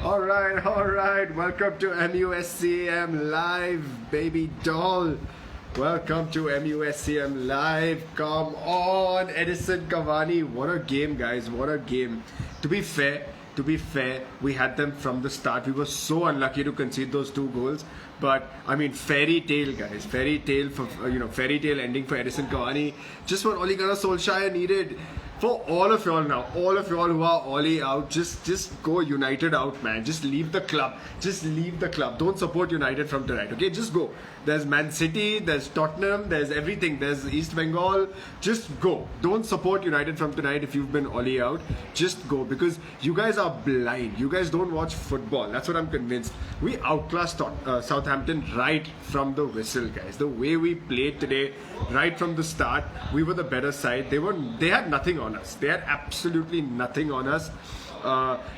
Alright. Welcome to MUSCM Live, baby doll. Welcome to MUSCM Live. Come on, Edinson Cavani. What a game, guys. What a game. To be fair, we had them from the start. We were so unlucky to concede those 2 goals. But I mean, fairy tale, guys. Fairy tale ending for Edinson Cavani. Just what Ole Gunnar Solskjaer needed. For all of y'all now, all of y'all who are Ole out, just go United out, man. Just leave the club. Don't support United from tonight, okay? Just go. There's Man City, there's Tottenham, there's everything. There's East Bengal. Just go. Don't support United from tonight if you've been Ole out. Just go, because you guys are blind. You guys don't watch football. That's what I'm convinced. We outclassed Southampton right from the whistle, guys. The way we played today, right from the start, we were the better side. They had nothing on us. They had absolutely nothing on us.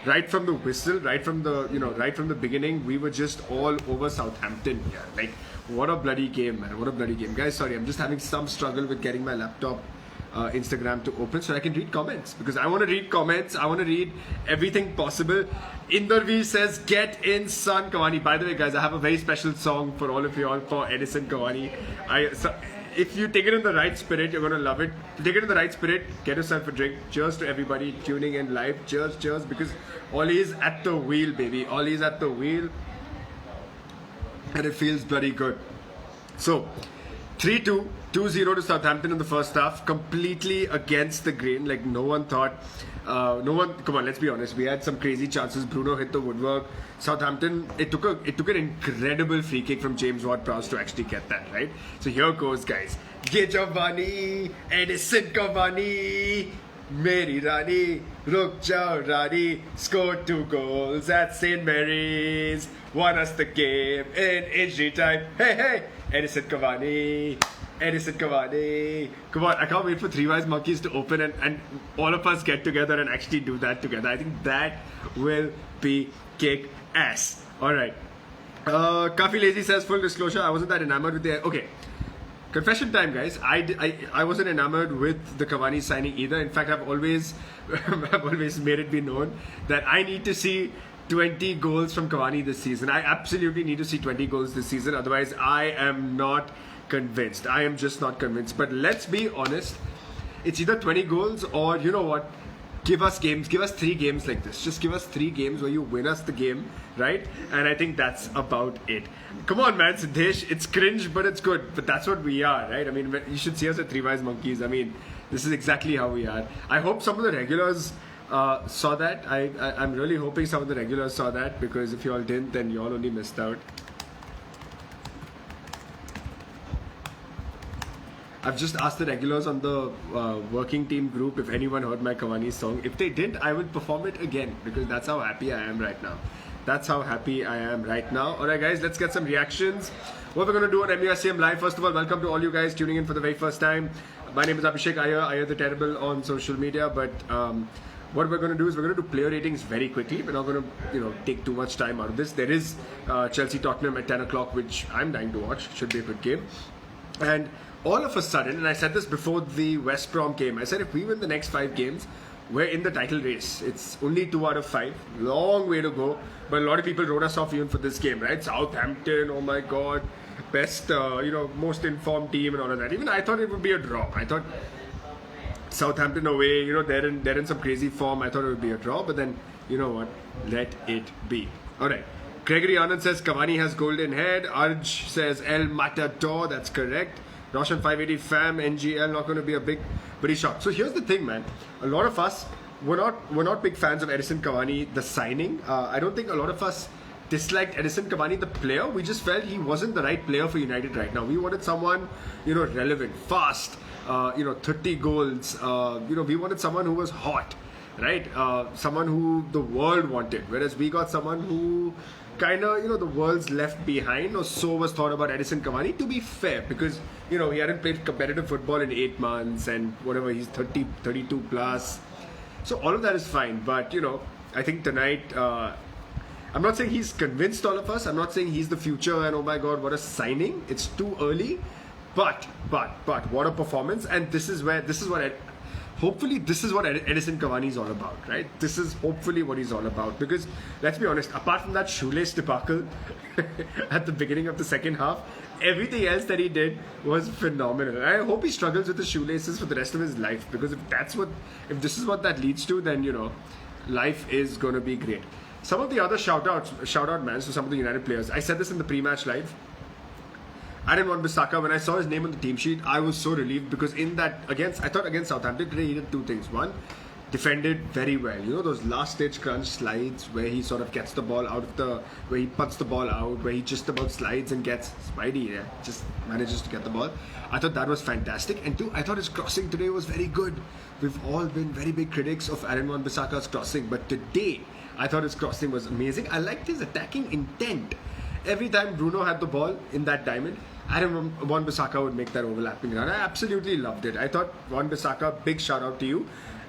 Right from the whistle, right from the beginning, we were just all over Southampton here. Like, what a bloody game, man. What a bloody game. Guys, sorry, I'm just having some struggle with getting my laptop Instagram to open so I can read comments, because I want to read comments. I want to read everything possible. Indervi says, get in, son, Cavani. By the way, guys, I have a very special song for all of you all for Edinson Cavani. If you take it in the right spirit, you're going to love it. Take it in the right spirit, get yourself a drink. Cheers to everybody tuning in live. Cheers, because Ole is at the wheel, baby. Ole is at the wheel. And it feels bloody good. So, 3-2, 2-0 to Southampton in the first half. Completely against the grain. Like, no one thought... come on, let's be honest. We had some crazy chances. Bruno hit the woodwork. Southampton, it took an incredible free kick from James Ward-Prowse to actually get that, right? So here goes, guys. Jawani, Edinson Cavani, Meri Rani, Ruk Jao Rani, scored 2 goals at St. Mary's, won us the game in injury time. Hey, Edinson Cavani. Come on, I can't wait for Three Wise Monkeys to open and all of us get together and actually do that together. I think that will be kick ass. Alright. Kafi Lazy says, full disclosure, I wasn't that enamored with the... Okay. Confession time, guys. I wasn't enamored with the Cavani signing either. In fact, I've always made it be known that I need to see 20 goals from Cavani this season. I absolutely need to see 20 goals this season. Otherwise, I am not convinced. I am just not convinced. But let's be honest. It's either 20 goals or, you know what? Give us games. Give us 3 games like this. Just give us 3 games where you win us the game, right? And I think that's about it. Come on, man, Siddesh. It's cringe, but it's good. But that's what we are, right? I mean, you should see us at Three Wise Monkeys. I mean, this is exactly how we are. I hope some of the regulars saw that. I'm really hoping some of the regulars saw that, because if you all didn't, then you all only missed out. I've just asked the regulars on the working team group if anyone heard my Cavani song. If they didn't, I will perform it again, because that's how happy I am right now. Alright, guys, let's get some reactions. What we're going to do on MUSCM Live. First of all, welcome to all you guys tuning in for the very first time. My name is Abhishek Iyer the Terrible on social media. But what we're going to do is we're going to do player ratings very quickly. We're not going to take too much time out of this. There is Chelsea-Tottenham at 10 o'clock, which I'm dying to watch. Should be a good game. And all of a sudden, and I said this before the West Brom game, I said if we win the next 5 games, we're in the title race. It's only 2 out of 5. Long way to go. But a lot of people wrote us off even for this game, right? Southampton, oh my God. Best, most informed team and all of that. Even I thought it would be a draw. I thought Southampton away, they're in some crazy form. I thought it would be a draw. But then, you know what? Let it be. Alright. Gregory Anand says Cavani has golden head. Arj says El Matador. That's correct. Roshan 580 fam, NGL, not going to be a pretty shock. So here's the thing, man. A lot of us, we're not big fans of Edinson Cavani, the signing. I don't think a lot of us disliked Edinson Cavani, the player. We just felt he wasn't the right player for United right now. We wanted someone, relevant, fast, 30 goals. We wanted someone who was hot, right? Someone who the world wanted. Whereas we got someone who kind of, the world's left behind, or so was thought about Edinson Cavani, to be fair, because, he hadn't played competitive football in 8 months and whatever, he's 30, 32 plus. So all of that is fine, but, I think tonight, I'm not saying he's convinced all of us, I'm not saying he's the future and oh my God, what a signing. It's too early, but, what a performance. And this is what hopefully this is what Edinson Cavani is all about, right? This is hopefully what he's all about. Because let's be honest, apart from that shoelace debacle at the beginning of the second half, everything else that he did was phenomenal. I hope he struggles with the shoelaces for the rest of his life, because if this is what that leads to, then life is going to be great. Some of the other shout out man to some of the United players. I said this in the pre-match live. Aaron Wan-Bissaka, when I saw his name on the team sheet, I was so relieved, because I thought against Southampton today he did two things. One, defended very well. Those last stage crunch slides where he sort of gets the ball where he puts the ball out, where he just about slides and gets Spidey, just manages to get the ball. I thought that was fantastic. And two, I thought his crossing today was very good. We've all been very big critics of Aaron Wan-Bissaka's crossing, but today I thought his crossing was amazing. I liked his attacking intent. Every time Bruno had the ball in that diamond, Aaron Wan-Bissaka would make that overlapping run. I absolutely loved it. I thought, Wan-Bissaka, big shout out to you.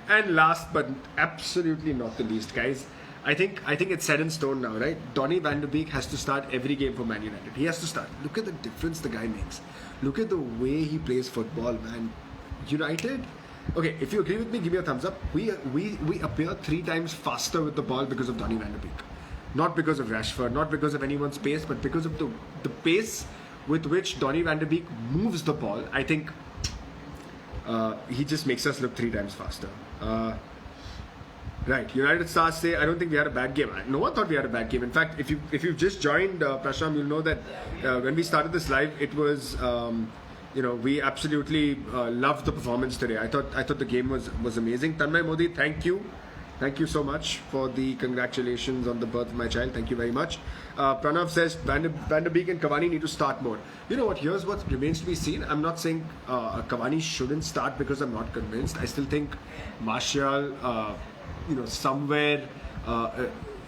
And last but absolutely not the least, guys, I think it's set in stone now, right? Donny van de Beek has to start every game for Man United. He has to start. Look at the difference the guy makes. Look at the way he plays football, man. United, okay, if you agree with me, give me a thumbs up. We appear 3 times faster with the ball because of Donny van de Beek. Not because of Rashford, not because of anyone's pace, but because of the pace with which Donny van de Beek moves the ball. I think he just makes us look 3 times faster. Right, United stars say, I don't think we had a bad game. No one thought we had a bad game. In fact, if you've just joined, Prasham, you'll know that when we started this live, it was we absolutely loved the performance today. I thought the game was amazing. Tanmay Modi, thank you. Thank you so much for the congratulations on the birth of my child. Thank you very much. Pranav says Van de Beek and Cavani need to start more. You know what? Here's what remains to be seen. I'm not saying Cavani shouldn't start because I'm not convinced. I still think Martial, somewhere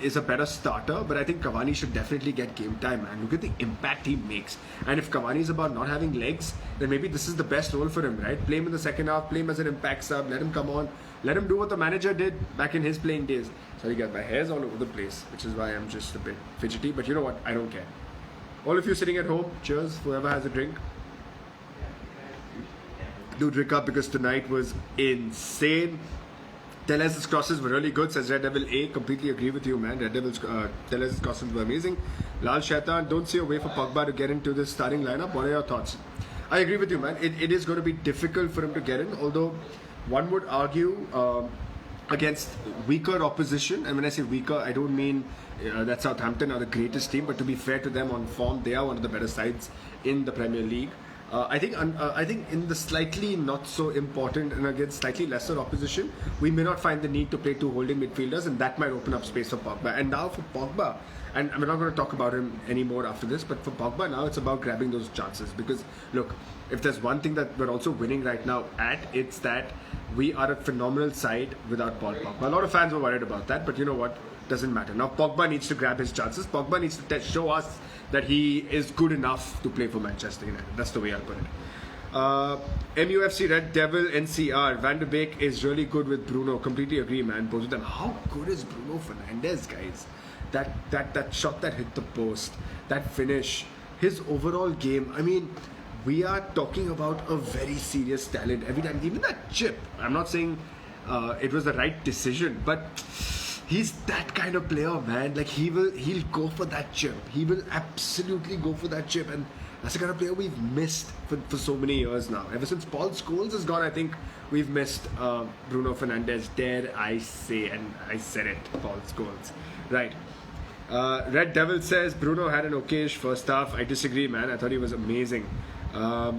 is a better starter. But I think Cavani should definitely get game time, man. Look at the impact he makes. And if Cavani is about not having legs, then maybe this is the best role for him, right? Play him in the second half, play him as an impact sub, let him come on. Let him do what the manager did back in his playing days. Sorry guys, my hair's all over the place, which is why I'm just a bit fidgety. But you know what? I don't care. All of you sitting at home, cheers, whoever has a drink. Do drink up, because tonight was insane. Tellez's crosses were really good, says Red Devil A. Completely agree with you, man. Red Devil's Tellez's crosses were amazing. Lal Shaitan, don't see a way for Pogba to get into this starting lineup. What are your thoughts? I agree with you, man. It is going to be difficult for him to get in, although one would argue against weaker opposition. And when I say weaker, I don't mean that Southampton are the greatest team, but to be fair to them on form, they are one of the better sides in the Premier League. I think in the slightly not so important and against slightly lesser opposition, we may not find the need to play 2 holding midfielders, and that might open up space for Pogba. And now for Pogba, and we're not going to talk about him anymore after this, but for Pogba now it's about grabbing those chances. Because look, if there's one thing that we're also winning right now it's that we are a phenomenal side without Paul Pogba. A lot of fans were worried about that, but you know what? Doesn't matter. Now Pogba needs to grab his chances. Pogba needs to show us that he is good enough to play for Manchester United. That's the way I'll put it. MUFC Red Devil NCR. Van de Beek is really good with Bruno. Completely agree, man. Both of them. How good is Bruno Fernandes, guys? That shot that hit the post, that finish, his overall game. I mean, we are talking about a very serious talent every time. Even that chip. I'm not saying it was the right decision, but he's that kind of player, man. Like he'll go for that chip. He will absolutely go for that chip, and that's the kind of player we've missed for so many years now. Ever since Paul Scholes is gone, I think we've missed Bruno Fernandes. Dare I say, and I said it, Paul Scholes. Right. Red Devil says Bruno had an okayish first half. I disagree, man. I thought he was amazing. I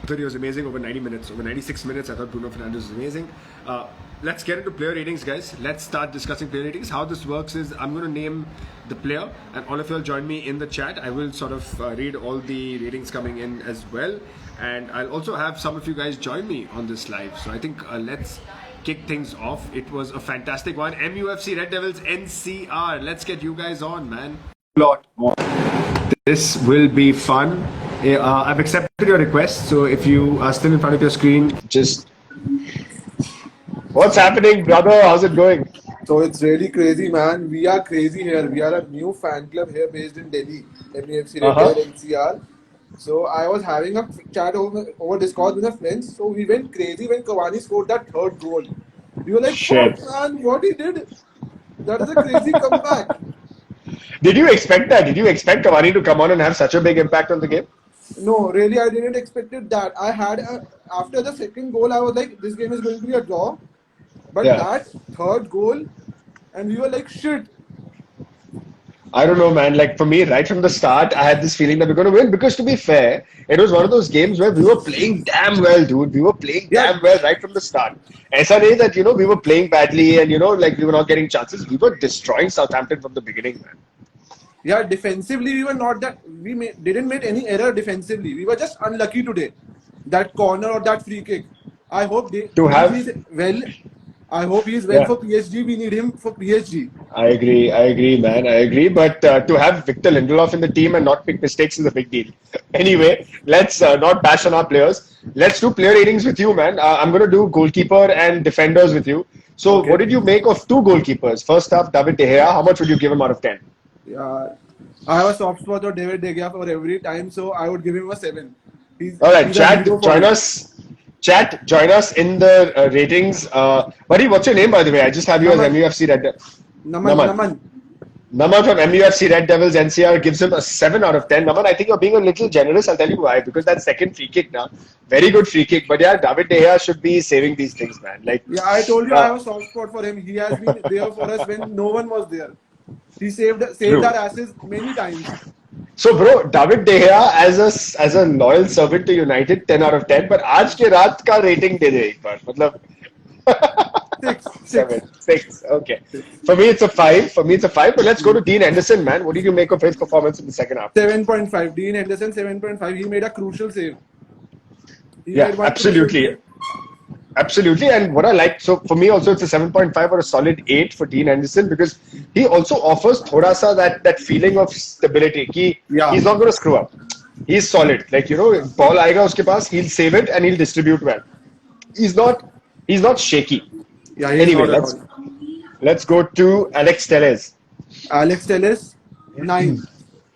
thought he was amazing over 90 minutes. Over 96 minutes, I thought Bruno Fernandes was amazing. Let's get into player ratings, guys. Let's start discussing player ratings. How this works is I'm going to name the player, and all of you will join me in the chat. I will sort of read all the ratings coming in as well, and I'll also have some of you guys join me on this live. So I think let's kick things off. It was a fantastic one. MUFC Red Devils NCR. Let's get you guys on, man. Lot more. This will be fun. I've accepted your request, so if you are still in front of your screen, just... What's happening, brother? How's it going? So it's really crazy, man. We are crazy here. We are a new fan club here based in Delhi, MUFC Red NCR. So I was having a chat over Discord with my friends. So we went crazy when Cavani scored that third goal. We were like, "Fuck, Shit. man! What he did? That is a crazy comeback." Did you expect that? Did you expect Cavani to come on and have such a big impact on the game? No, really, I didn't expected that. After the second goal, I was like, "This game is going to be a draw." But Yeah. that third goal, and we were like, "Shit." I don't know, man. Like for me, right from the start, I had this feeling that we're going to win because, to be fair, it was one of those games where we were playing damn well, dude. We were playing Yeah, damn well right from the start. ऐसा नहीं that we were playing badly and like we were not getting chances. We were destroying Southampton from the beginning, man. yeah. Defensively, we were not that. Didn't make any error defensively. We were just unlucky today. That corner or that free kick. I hope To PSG have is well. I hope he is well Yeah, for PSG. We need him for PSG. I agree, man. I agree. But to have Victor Lindelof in the team and not make mistakes is a big deal. Anyway, let's not bash on our players. Let's do player ratings with you, man. I'm going to do goalkeeper and defenders with you. So, Okay. what did you make of two goalkeepers? First up, David De Gea. How much would you give him out of 10? Yeah, I have a soft spot for David De Gea for every time, so I would give him a 7. All right, He's a hero chat, for join me. us. Chat, join us in the ratings. Buddy, what's your name, by the way? I just have you as Naman, MUFC Red. Naman, Naman. Naman. Naman from MUFC Red Devils NCR gives him a 7 out of 10. Naman, I think you're being a little generous. I'll tell you why. Because that second free kick now, very good free kick. But yeah, David De Gea should be saving these things, man. Like, Yeah, I told you I uh, have a soft spot for him. He has been there for us when no one was there. He saved true. our asses many times. So, bro, David De Gea as a loyal servant to United, 10 out of 10. But आज के रात का rating दे दे एक बार. मतलब 6. 7, 6. Okay. For me, it's a 5. For me, it's a 5. But let's go to Dean Henderson, man. What did you make of his performance in the second half? 7.5. Dean Henderson 7.5. He made a crucial save. He Yeah, made one crucial absolutely. save. Absolutely. And what I like, so for me also, it's a 7.5 or a solid 8 for Dean Henderson because he also offers thoda sa that feeling of stability. Yeah. He's not going to screw up. He's solid. Like, ball aayega uske paas, he'll save it and he'll distribute well. He's not shaky. Yeah, he's Anyway, not at all. let's go to Alex Telles. Alex Telles 9.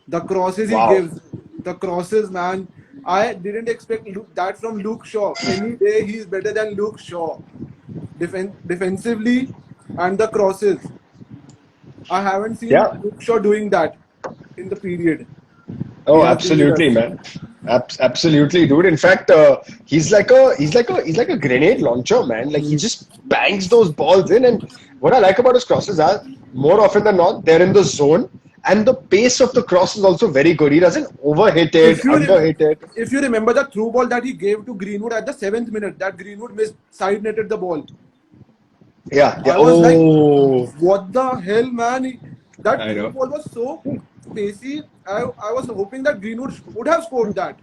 The crosses he Wow. gives, the crosses, man. I didn't expect that from Luke Shaw. Any day he's better than Luke Shaw. Defensively and the crosses. I haven't seen Yeah. Luke Shaw doing that in the period. He Oh, has been with absolutely, us. man. Absolutely, dude. In fact, he's like a grenade launcher, man. Like he just bangs those balls in, and what I like about his crosses are more often than not they're in the zone, and the pace of the cross is also very good. He doesn't overhit it, If you underhit it. if you remember the through ball that he gave to Greenwood at the 7th minute, that Greenwood missed side netted the ball. Yeah, yeah. I was like, Oh, what the hell, man? That I through know. ball was so pacey. I was hoping that Greenwood would have scored that.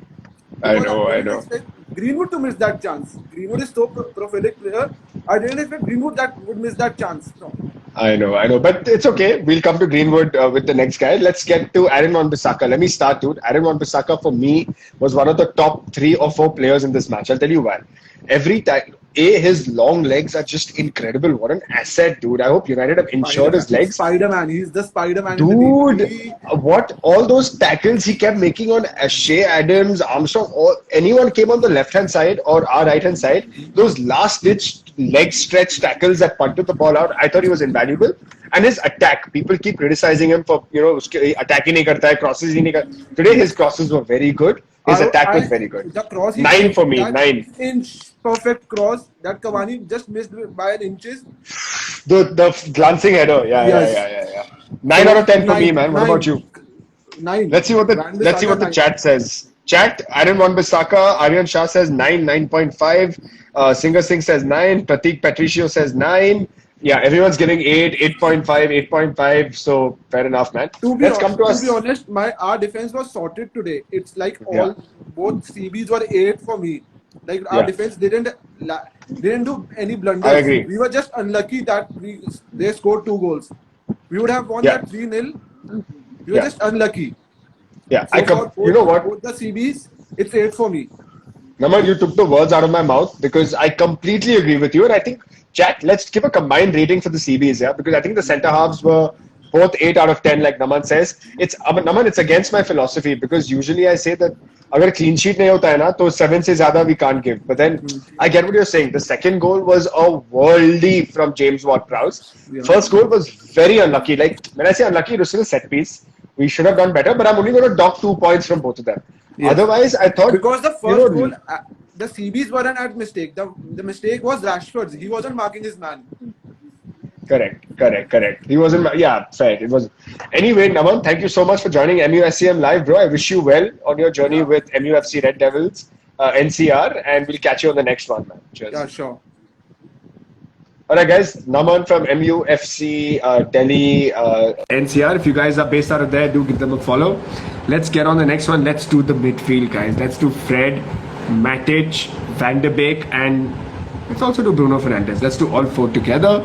I Because I know, I didn't know. expect Greenwood to miss that chance. Greenwood is so prolific player. I didn't expect Greenwood that would miss that chance. No. I know, but it's okay. We'll come to Greenwood with the next guy. Let's get to Aaron Wan-Bissaka. Let me start, dude. Aaron Wan-Bissaka for me was one of the top 3 or 4 players in this match. I'll tell you why. Every time, his long legs are just incredible. What an asset, dude. I hope United have insured his Spider-Man. legs. Spider-Man. He's the Spider-Man in the team. Dude, what all those tackles he kept making on Shea Adams, Armstrong, or anyone came on the left hand side or our right hand side, those last ditch leg stretch tackles that punted the ball out, I thought he was invaluable. And his attack, people keep criticizing him for uske attack hi nahi karta hai, crosses hi nahi karta. Today his crosses were very good. His attack was very good. The cross he 9 gave, for me, that 9. inch perfect cross that Cavani just missed by an inches. The glancing header, Yes. yeah. 9 out of 10 for me, man. What about 9. you? 9. Let's see what the Wan-Bissaka 9. chat says. Chat, Aaron Wan-Bissaka, Aryan Shah says 9, 9.5. Singer Singh says 9. Pratik Patricio says 9. Yeah, everyone's giving 8, 8.5, 8.5. So fair enough, man. Let's come to us. To be honest, our defense was sorted today. It's like Yeah. both CBs were 8 for me. Like our Yeah. defense didn't do any blunders. I agree. We were just unlucky that they scored 2 goals. We would have won Yeah. that 3-0. We were Yeah. just unlucky. Yeah, So for you know what? both the CBs, it's 8 for me. Naman, you took the words out of my mouth because I completely agree with you. And I think, chat, let's give a combined rating for the CBs, yeah? Because I think the centre halves were both 8 out of 10, like Naman says. Naman, it's against my philosophy because usually I say that अगर clean sheet नहीं होता है ना, तो 7 से ज़्यादा we can't give. But then I get what you're saying. The second goal was a worldie from James Ward-Prowse. First goal was very unlucky. Like when I say unlucky, it was still a set piece. We should have done better, but I'm only going to dock 2 points from both of them. Yes. Otherwise, I thought because the first goal, the CBs weren't at mistake. The mistake was Rashford's. He wasn't marking his man. Correct. He wasn't. Yeah, fair. It was. Anyway, Naman, thank you so much for joining MUSCM Live, bro. I wish you well on your journey with MUFC Red Devils, NCR, and we'll catch you on the next one, man. Cheers. Yeah, sure. Alright guys, Naman from MUFC Delhi NCR. If you guys are based out of there, do give them a follow. Let's get on the next one. Let's do the midfield, guys. Let's do Fred, Matic, Van de Beek, and let's also do Bruno Fernandes. Let's do all 4 together.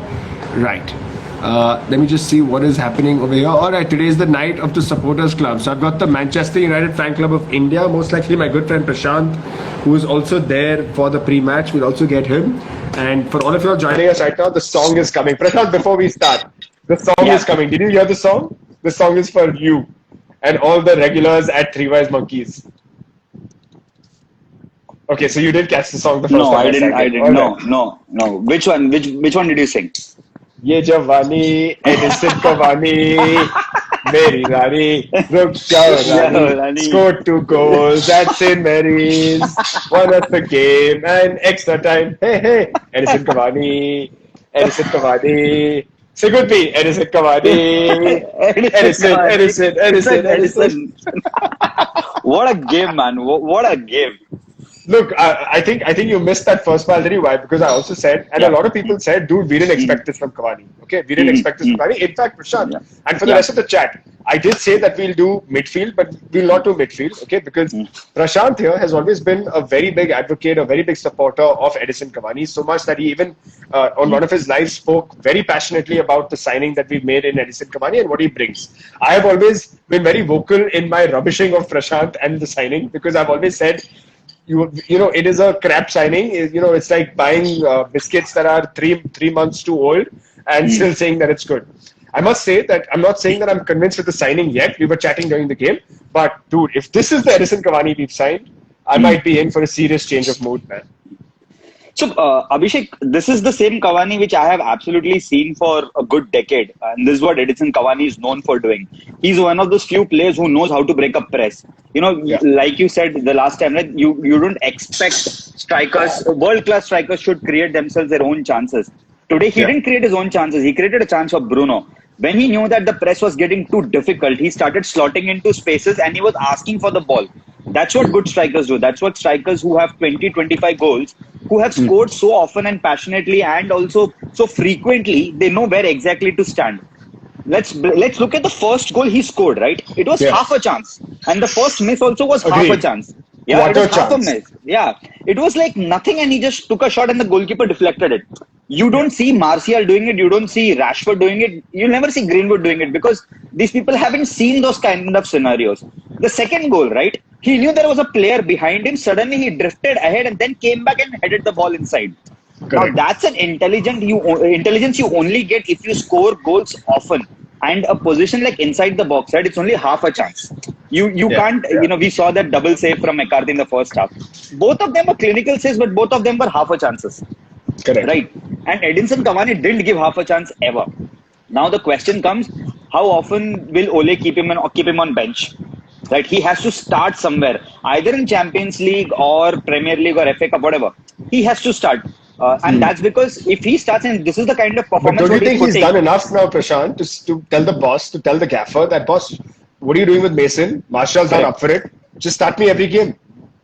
Right. Let me just see what is happening over here. Alright, today is the night of the supporters club. So I've got the Manchester United fan club of India. Most likely my good friend Prashant, who is also there for the pre-match. We'll also get him. And for all of you all joining us right now, the song is coming. Prashant, before we start, the song is coming. Did you hear the song? The song is for you and all the regulars at Three Wise Monkeys. Okay, so you did catch the song the first time. I didn't. No. Which one? Which one did you sing? Ye Jawani, Edinson Cavani, Meri Rani, Ruk Rani, scored 2 goals at St. Mary's, won us the game and extra time. Hey, Edinson Cavani. Say good me, Edinson Cavani. Edinson. What a game, man! What a game! Look, I think you missed that first part. I'll tell you why. Because I also said, and a lot of people said, dude, we didn't expect this from Cavani. Okay, we didn't expect this from Cavani. In fact, Prashant, and for the rest of the chat, I did say that we'll do midfield, but we'll not do midfield. Okay, because Prashant here has always been a very big advocate, a very big supporter of Edinson Cavani. So much that he even on one of his lives spoke very passionately about the signing that we've made in Edinson Cavani and what he brings. I have always been very vocal in my rubbishing of Prashant and the signing because I've always said, you know, it is a crap signing. You know, it's like buying biscuits that are three months too old and still saying that it's good. I must say that I'm not saying that I'm convinced with the signing yet. We were chatting during the game, but dude, if this is the Edinson Cavani we've signed, I might be in for a serious change of mood, man. So, Abhishek, this is the same Cavani which I have absolutely seen for a good decade. And this is what Edinson Cavani is known for doing. He's one of those few players who knows how to break up press. You know, like you said the last time, right? You don't expect strikers, world-class strikers should create themselves their own chances. Today, he didn't create his own chances. He created a chance for Bruno. When he knew that the press was getting too difficult, he started slotting into spaces and he was asking for the ball. That's what good strikers do. That's what strikers who have 20-25 goals, who have scored so often and passionately and also so frequently, they know where exactly to stand. Let's look at the first goal he scored, right? It was half a chance. And the first miss also was half a chance. Yeah, it was half a miss. Yeah, it was like nothing and he just took a shot and the goalkeeper deflected it. You don't see Martial doing it. You don't see Rashford doing it. You'll never see Greenwood doing it because these people haven't seen those kind of scenarios. The second goal, right? He knew there was a player behind him. Suddenly he drifted ahead and then came back and headed the ball inside. Correct. Now that's an intelligence you only get if you score goals often. And a position like inside the box, right? It's only half a chance. You can't, you know, we saw that double save from McCarthy in the first half. Both of them were clinical saves, but both of them were half a chances. Correct. Right. And Edinson Cavani didn't give half a chance ever. Now the question comes, how often will Ole keep him on bench? Right. He has to start somewhere, either in Champions League or Premier League or FA Cup, whatever. He has to start. And that's because if he starts and this is the kind of performance. But don't you think he's done enough now, Prashant, to tell the boss, to tell the gaffer that, boss, what are you doing with Mason? Martial's not up for it. Just start me every game.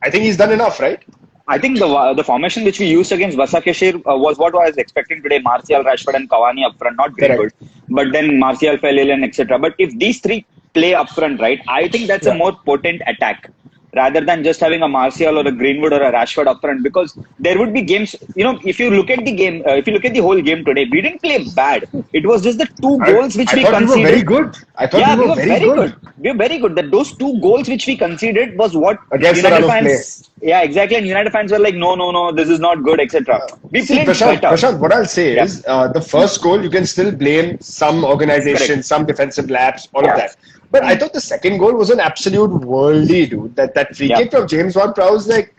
I think he's done enough, right? I think the formation which we used against Başakşehir was what I was expecting today. Martial, Rashford and Cavani up front, not very good. But then Martial fell ill and etc. But if these three play up front, right, I think that's a more potent attack rather than just having a Martial or a Greenwood or a Rashford up front, because there would be games, you know, if you look at the game, if you look at the whole game today, we didn't play bad. It was just the two goals which we conceded. We were very good. I thought we were very good. We were very good. That those two goals which we conceded was what against the run of play. Yeah, exactly. And United fans were like, no, no, no, this is not good, etc. We See, played Prashant, better. Prashant, what I'll say Yeah, is the first goal, you can still blame some organization, correct. some defensive lapse, all of that. But I Mm. thought the second goal was an absolute worldie, dude. That free Yeah. kick from James Ward-Prowse, like,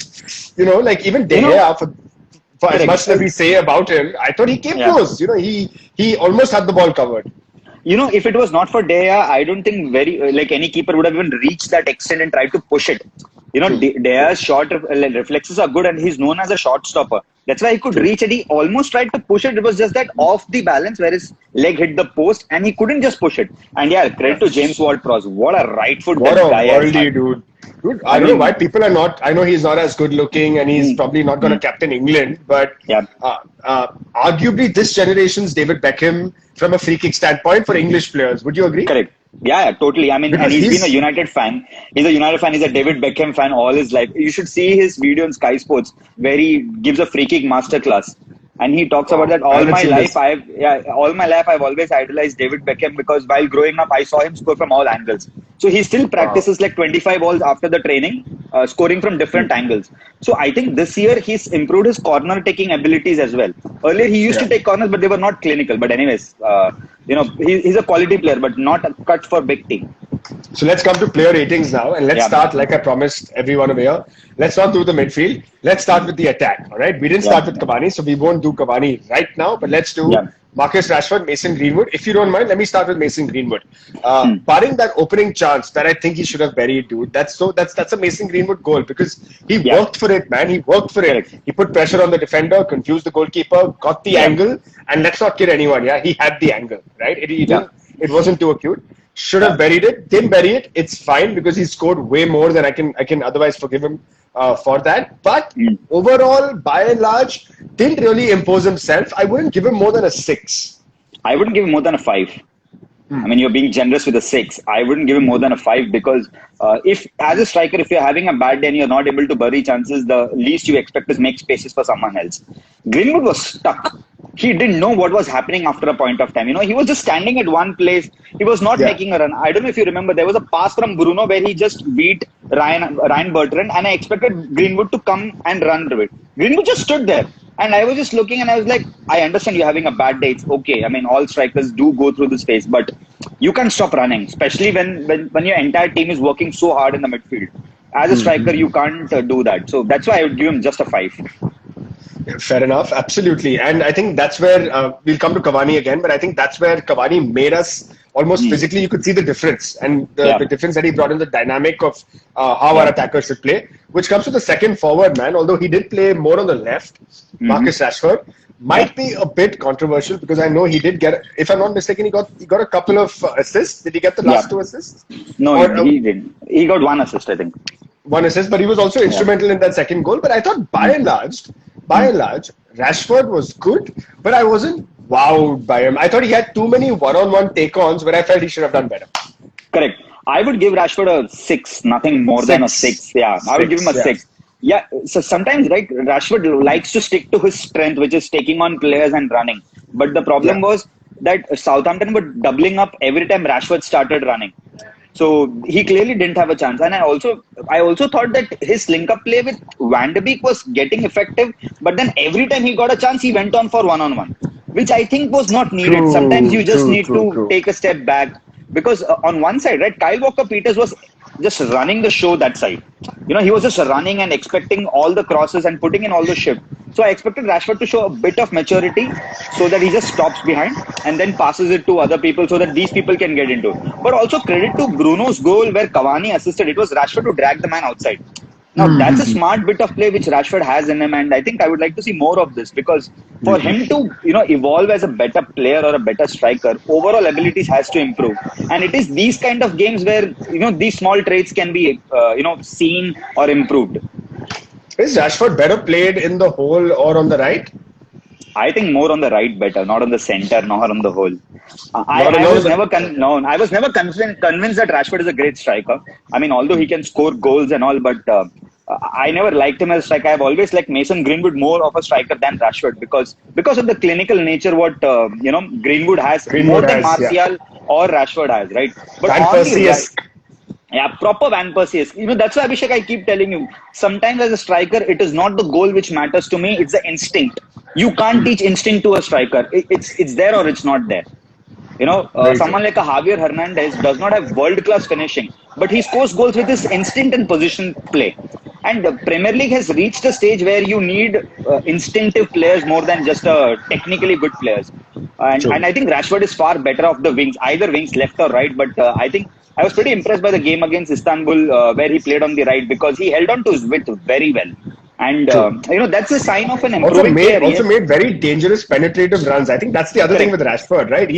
like even De You know, Gea, for as correct. much as we say about him, I thought he came Yeah. close. He almost had the ball covered. If it was not for De Gea, I don't think like any keeper would have even reached that extent and tried to push it. True, De true, Gea's short reflexes are good, and he's known as a short stopper. That's why he could true. reach it. He almost tried to push it. It was just that off the balance where his leg hit the post, and he couldn't just push it. And yeah, credit Yeah. to James Ward-Prowse. What a right foot What a that guy has worldie, had. dude. Dude, I I don't know why mean, people are not. I know he's not as good looking and he's mm, probably not going to mm, captain England, but yeah. arguably this generation's David Beckham from a free kick standpoint for English players. Would you agree? Correct. Yeah, yeah, totally. I mean, and Because he's been a he's. United fan. He's a United fan. He's a David Beckham fan all his life. You should see his video on Sky Sports where he gives a free kick masterclass. And he talks about Wow, that I all haven't my seen life. this. All my life I've always idolized David Beckham because while growing up I saw him score from all angles. So he still Wow. practices like 25 balls after the training, scoring from different angles. So I think this year he's improved his corner taking abilities as well. Earlier he used Yeah. to take corners, but they were not clinical. But anyways, he's a quality player, but not a cut for big team. So let's come to player ratings now, and let's Yeah. start like I promised everyone over here. Let's not do the midfield. Let's start with the attack. All right, we didn't Yeah. start with Cavani, so we won't do Cavani right now. But let's do Yeah. Marcus Rashford, Mason Greenwood. If you don't mind, let me start with Mason Greenwood. Hmm. Barring that opening chance that I think he should have buried, dude. That's a Mason Greenwood goal because he Yeah. worked for it, man. He worked for it. Correct. He put pressure on the defender, confused the goalkeeper, got the Yeah. angle, and let's not kid anyone. Yeah, he had the angle, right? Yeah. It wasn't too acute. Should have buried it. Didn't bury it. It's fine because he scored way more than I can otherwise forgive him for that. But overall, by and large, didn't really impose himself. I wouldn't give him more than a 6. I wouldn't give him more than a 5. I mean, you're being generous with a 6. I wouldn't give him more than a 5 because if, as a striker, if you're having a bad day and you're not able to bury chances, the least you expect is make spaces for someone else. Greenwood was stuck. He didn't know what was happening after a point of time. He was just standing at one place. He was not making a run. I don't know if you remember, there was a pass from Bruno where he just beat Ryan Bertrand, and I expected Greenwood to come and run through it. Greenwood just stood there. And I was just looking and I was like, I understand you're having a bad day. It's okay. I mean, all strikers do go through this phase, but you can't stop running, especially when your entire team is working so hard in the midfield. As a striker, you can't do that. So that's why I would give him just a 5. Fair enough, absolutely. And I think that's where we'll come to Cavani again, but I think that's where Cavani made us almost physically. You could see the difference and the difference that he brought in the dynamic of how our attackers should play, which comes to the second forward, man. Although he did play more on the left, Marcus Rashford might be a bit controversial because I know he did get, if I'm not mistaken, he got a couple of assists. Did he get the last 2 assists? No, he didn't. He got 1 assist, I think. 1 assist, but he was also instrumental in that second goal. But I thought by and large, Rashford was good, but I wasn't wowed by him. I thought he had too many one-on-one take-ons where I felt he should have done better. Correct. I would give Rashford a 6, nothing more than a 6. Yeah, I would give him a 6. Yeah, so sometimes, right, Rashford likes to stick to his strength, which is taking on players and running. But the problem was that Southampton were doubling up every time Rashford started running. So he clearly didn't have a chance. And I also thought that his link-up play with Van de Beek was getting effective. But then every time he got a chance, he went on for one-on-one, which I think was not needed. Sometimes you just need to take a step back. Because on one side, right, Kyle Walker-Peters was just running the show that side. He was just running and expecting all the crosses and putting in all the shift. So I expected Rashford to show a bit of maturity so that he just stops behind and then passes it to other people so that these people can get into it. But also credit to Bruno's goal where Cavani assisted. It was Rashford to drag the man outside. Now that's a smart bit of play which Rashford has in him, and I think I would like to see more of this because for him to evolve as a better player or a better striker, overall abilities has to improve, and it is these kind of games where these small traits can be seen or improved. Is Rashford better played in the hole or on the right? I think more on the right better, not on the center, nor on the hole. I was never convinced that Rashford is a great striker. I mean, although he can score goals and all, but I never liked him as a striker. I've always liked Mason Greenwood more of a striker than Rashford because of the clinical nature what Greenwood has more than Martial or Rashford has, right? But Van on the Persie-esque. Yeah, proper Van Persie. That's why, Abhishek, I keep telling you, sometimes as a striker, it is not the goal which matters to me, it's the instinct. You can't teach instinct to a striker. It's there or it's not there. Very true. Someone like a Javier Hernandez does not have world-class finishing, but he scores goals with his instinct and position play. And the Premier League has reached a stage where you need instinctive players more than just technically good players. True. And I think Rashford is far better off the wings, either wings, left or right. But I think I was pretty impressed by the game against Istanbul where he played on the right because he held on to his width very well. And that's a sign of an improving player. Also made very dangerous penetrative runs. I think that's the other thing with Rashford, right?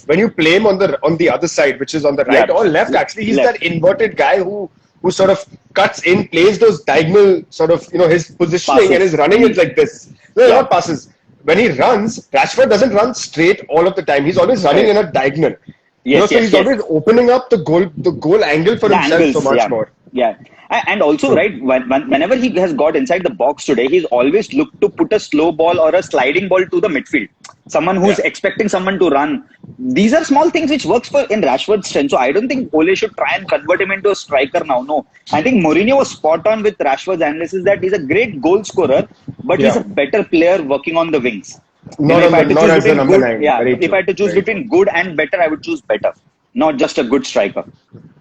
When you play him on the other side, which is on the right or left, actually, he's that inverted guy who sort of cuts in, plays those diagonal sort of his positioning passes. And his running is like this. No, not passes. When he runs, Rashford doesn't run straight all of the time. He's always running in a diagonal. He's always opening up the goal angle for himself so much more. Yeah. And also, right, whenever he has got inside the box today, he's always looked to put a slow ball or a sliding ball to the midfield. Someone who's expecting someone to run. These are small things which works in Rashford's strength. So I don't think Ole should try and convert him into a striker now. No. I think Mourinho was spot on with Rashford's analysis that he's a great goal scorer, but he's a better player working on the wings. Not as the number 9. Yeah, if I had to choose between good and better, I would choose better. Not just a good striker.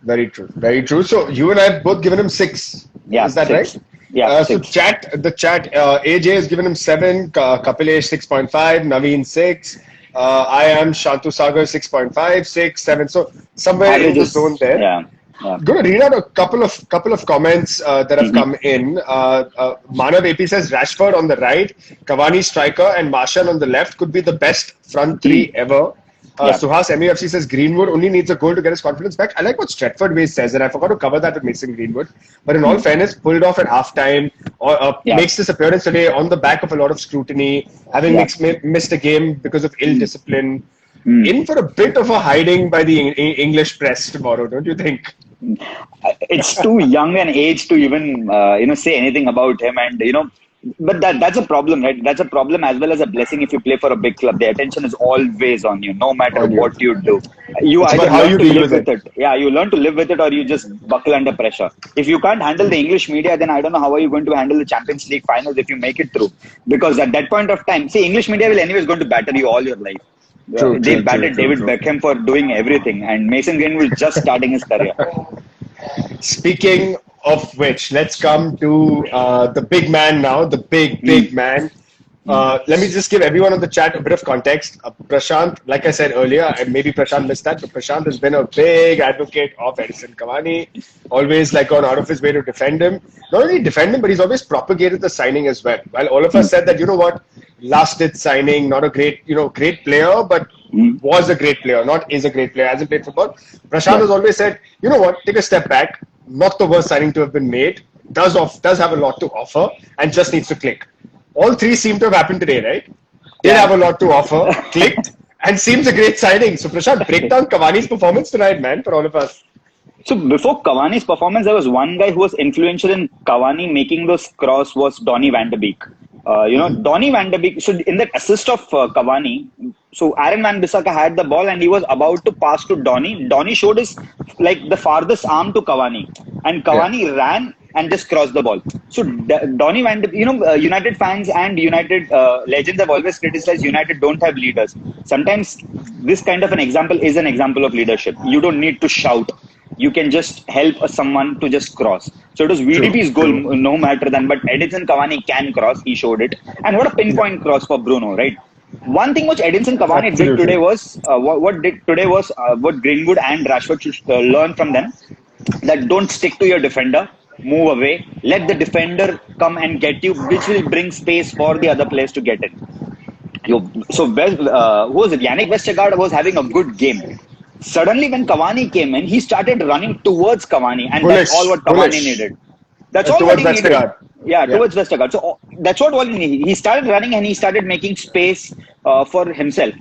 Very true. Very true. So you and I have both given him 6. Yeah, is that 6. right? Yeah. So the chat. AJ has given him 7. Kapilesh 6.5. Naveen 6. I am Shantu Sagar 6.5, 6, 7. So somewhere in the zone there. Yeah. I'm going to read out a couple of comments that have come in. Manav AP says Rashford on the right, Cavani striker, and Martial on the left could be the best front three ever. Suhas MUFC says Greenwood only needs a goal to get his confidence back. I like what Stretford Way says, and I forgot to cover that with Mason Greenwood. But in all fairness, pulled off at halftime, makes this appearance today on the back of a lot of scrutiny, having missed a game because of ill discipline. In for a bit of a hiding by the English press tomorrow, don't you think? It's too young an age to even say anything about him, and but that's a problem, right? That's a problem as well as a blessing if you play for a big club. The attention is always on you, no matter what you do. You it's either how learn you to deal live with it. Yeah, you learn to live with it, or you just buckle under pressure. If you can't handle the English media, then I don't know how are you going to handle the Champions League finals if you make it through. Because at that point of time, see, English media will anyways going to batter you all your life. They batted David Beckham for doing everything, and Mason Greenwood was just starting his career. Speaking of which, let's come to the big man now, the big man. Let me just give everyone on the chat a bit of context. Prashant, like I said earlier, and maybe Prashant missed that, but Prashant has been a big advocate of Edinson Cavani, always gone out of his way to defend him. Not only defend him, but he's always propagated the signing as well. While all of us said that, last did signing, not a great player, but was a great player, not is a great player, hasn't played football. Prashant has always said, take a step back, not the worst signing to have been made, does have a lot to offer, and just needs to click. All three seem to have happened today, right? Did have a lot to offer, clicked, and seems a great signing. So Prashant, break down Cavani's performance tonight, man, for all of us. So before Cavani's performance, there was one guy who was influential in Cavani making those cross was Donny van de Beek. Donny van de Beek, so in that assist of Cavani, so Aaron Van Bissaka had the ball and he was about to pass to Donny. Donny showed his, the farthest arm to Cavani. And Cavani ran and just crossed the ball. So Donny van de Beek, United fans and United legends have always criticized United don't have leaders. Sometimes this kind of an example is an example of leadership. You don't need to shout. You can just help someone to just cross. So it was VDP's goal, no matter than. But Edinson Cavani can cross. He showed it. And what a pinpoint cross for Bruno, right? One thing which Edinson Cavani did today was, what Greenwood and Rashford should learn from them, that don't stick to your defender, move away, let the defender come and get you, which will bring space for the other players to get in. Who was it? Yannick Vestergaard was having a good game. Suddenly, when Cavani came in, he started running towards Cavani, and that's all what Cavani needed. That's all what he needed. Yeah, towards Vestergaard. So that's what he needed. He started running and he started making space for himself,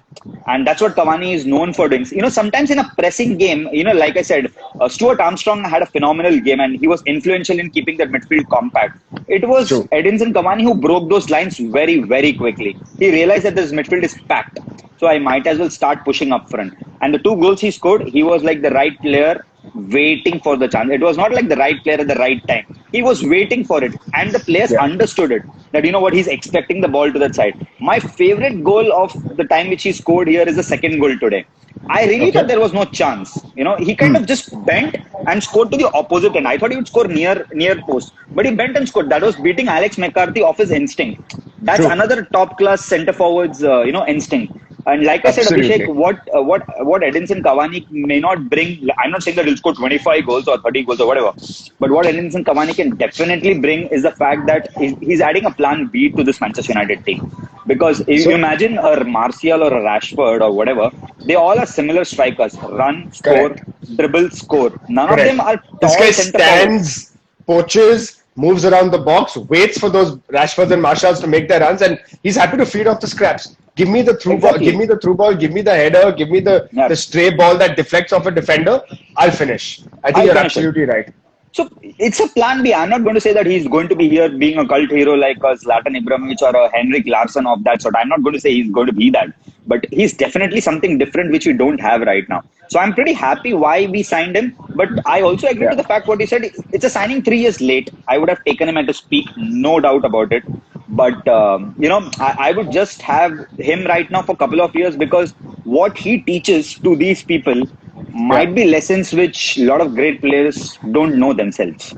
and that's what Cavani is known for doing. Sometimes in a pressing game, like I said, Stuart Armstrong had a phenomenal game, and he was influential in keeping that midfield compact. It was Edinson Cavani who broke those lines very, very quickly. He realized that this midfield is packed. So I might as well start pushing up front. And the 2 goals he scored, he was like the right player waiting for the chance. It was not like the right player at the right time. He was waiting for it, and the players Yeah. understood it. That you know what, he's expecting the ball to that side. My favorite goal of the time which he scored here is the second goal today. I really Okay. thought there was no chance. You know, he kind of just bent and scored to the opposite end. I thought he would score near post, but he bent and scored. That was beating Alex McCarthy off his instinct. That's True. another top class centre forwards, instinct. And like I said, Absolutely. Abhishek, what Edinson Cavani may not bring. I'm not saying that he'll score 25 goals or 30 goals or whatever, but what Edinson Cavani can definitely bring is the fact that he's adding a plan B to this Manchester United team. Because if you imagine a Martial or a Rashford or whatever, they all are similar strikers: run, score, Correct. dribble, score. None Correct. of them are This tall guy centre forwards. stands, poaches, moves around the box, waits for those Rashfords and Marshalls to make their runs, and he's happy to feed off the scraps. Give me the through ball, Exactly. give me the through ball, give me the header, give me the Yeah. stray ball that deflects off a defender. I'll finish. I think I'll you're finish it. absolutely right. So it's a plan B. I'm not going to say that he's going to be here being a cult hero like a Zlatan Ibrahimovic or a Henrik Larsson of that sort. I'm not going to say he's going to be that. But he's definitely something different which we don't have right now. So I'm pretty happy why we signed him. But I also agree to the fact what he said. It's a signing 3 years late. I would have taken him at his peak, no doubt about it. But, I would just have him right now for a couple of years because what he teaches to these people might be lessons which a lot of great players don't know themselves.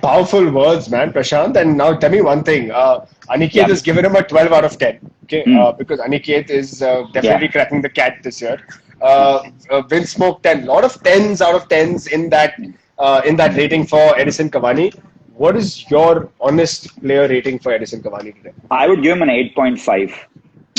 Powerful words, man, Prashant. And now tell me one thing. Aniket Yeah. has given him a 12 out of 10. Okay, because Aniket is definitely Yeah. cracking the cat this year. Vince Smoke 10. Lot of 10s out of 10s in that rating for Edinson Cavani. What is your honest player rating for Edinson Cavani today? I would give him an 8.5,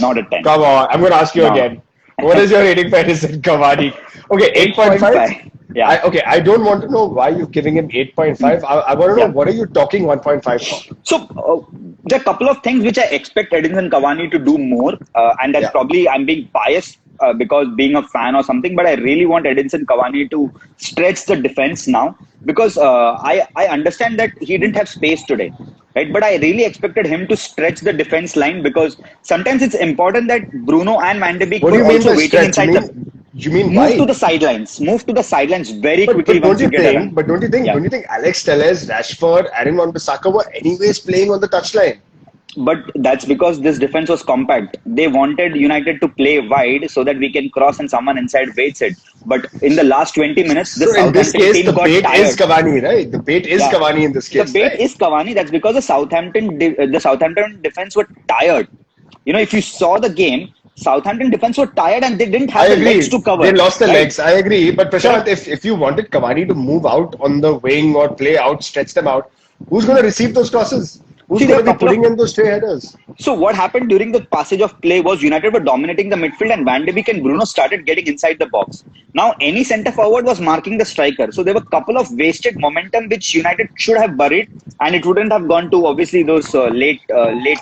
not a 10. Come on, I'm going to ask you No. again. What is your rating for Edinson Cavani? Okay, 8.5. Yeah. I don't want to know why you're giving him 8.5. I want to know what are you talking 1.5 for? So there are a couple of things which I expect Edinson Cavani to do more, and that's probably I'm being biased because being a fan or something. But I really want Edinson Cavani to stretch the defense now because I understand that he didn't have space today, right? But I really expected him to stretch the defense line because sometimes it's important that Bruno and Van de Beek What do were you mean also by waiting stretch? inside You mean move why? to the sidelines. Move to the sidelines very But quickly don't once you you get a think? run. But don't you think? Yeah. Don't you think Alex Telles, Rashford, Aaron Wan-Bissaka were anyways playing on the touchline? But that's because this defense was compact. They wanted United to play wide so that we can cross and someone inside waits it. But in the last 20 minutes, the So in this Southampton case, team the got bait tired. is Cavani, right? The bait is Yeah. Cavani in this case. The bait right? is Cavani. That's because the Southampton defense were tired. You know, if you saw the game, Southampton defense were tired and they didn't have I the agree. legs to cover. They lost the right? legs. I agree. But Prashant, Correct. if you wanted Cavani to move out on the wing or play out, stretch them out, who's going to receive those crosses? Who's See, there going to are be a couple putting of in those stray headers? So what happened during the passage of play was United were dominating the midfield and Van de Beek and Bruno started getting inside the box. Now any centre forward was marking the striker. So there were a couple of wasted momentum which United should have buried and it wouldn't have gone to obviously those late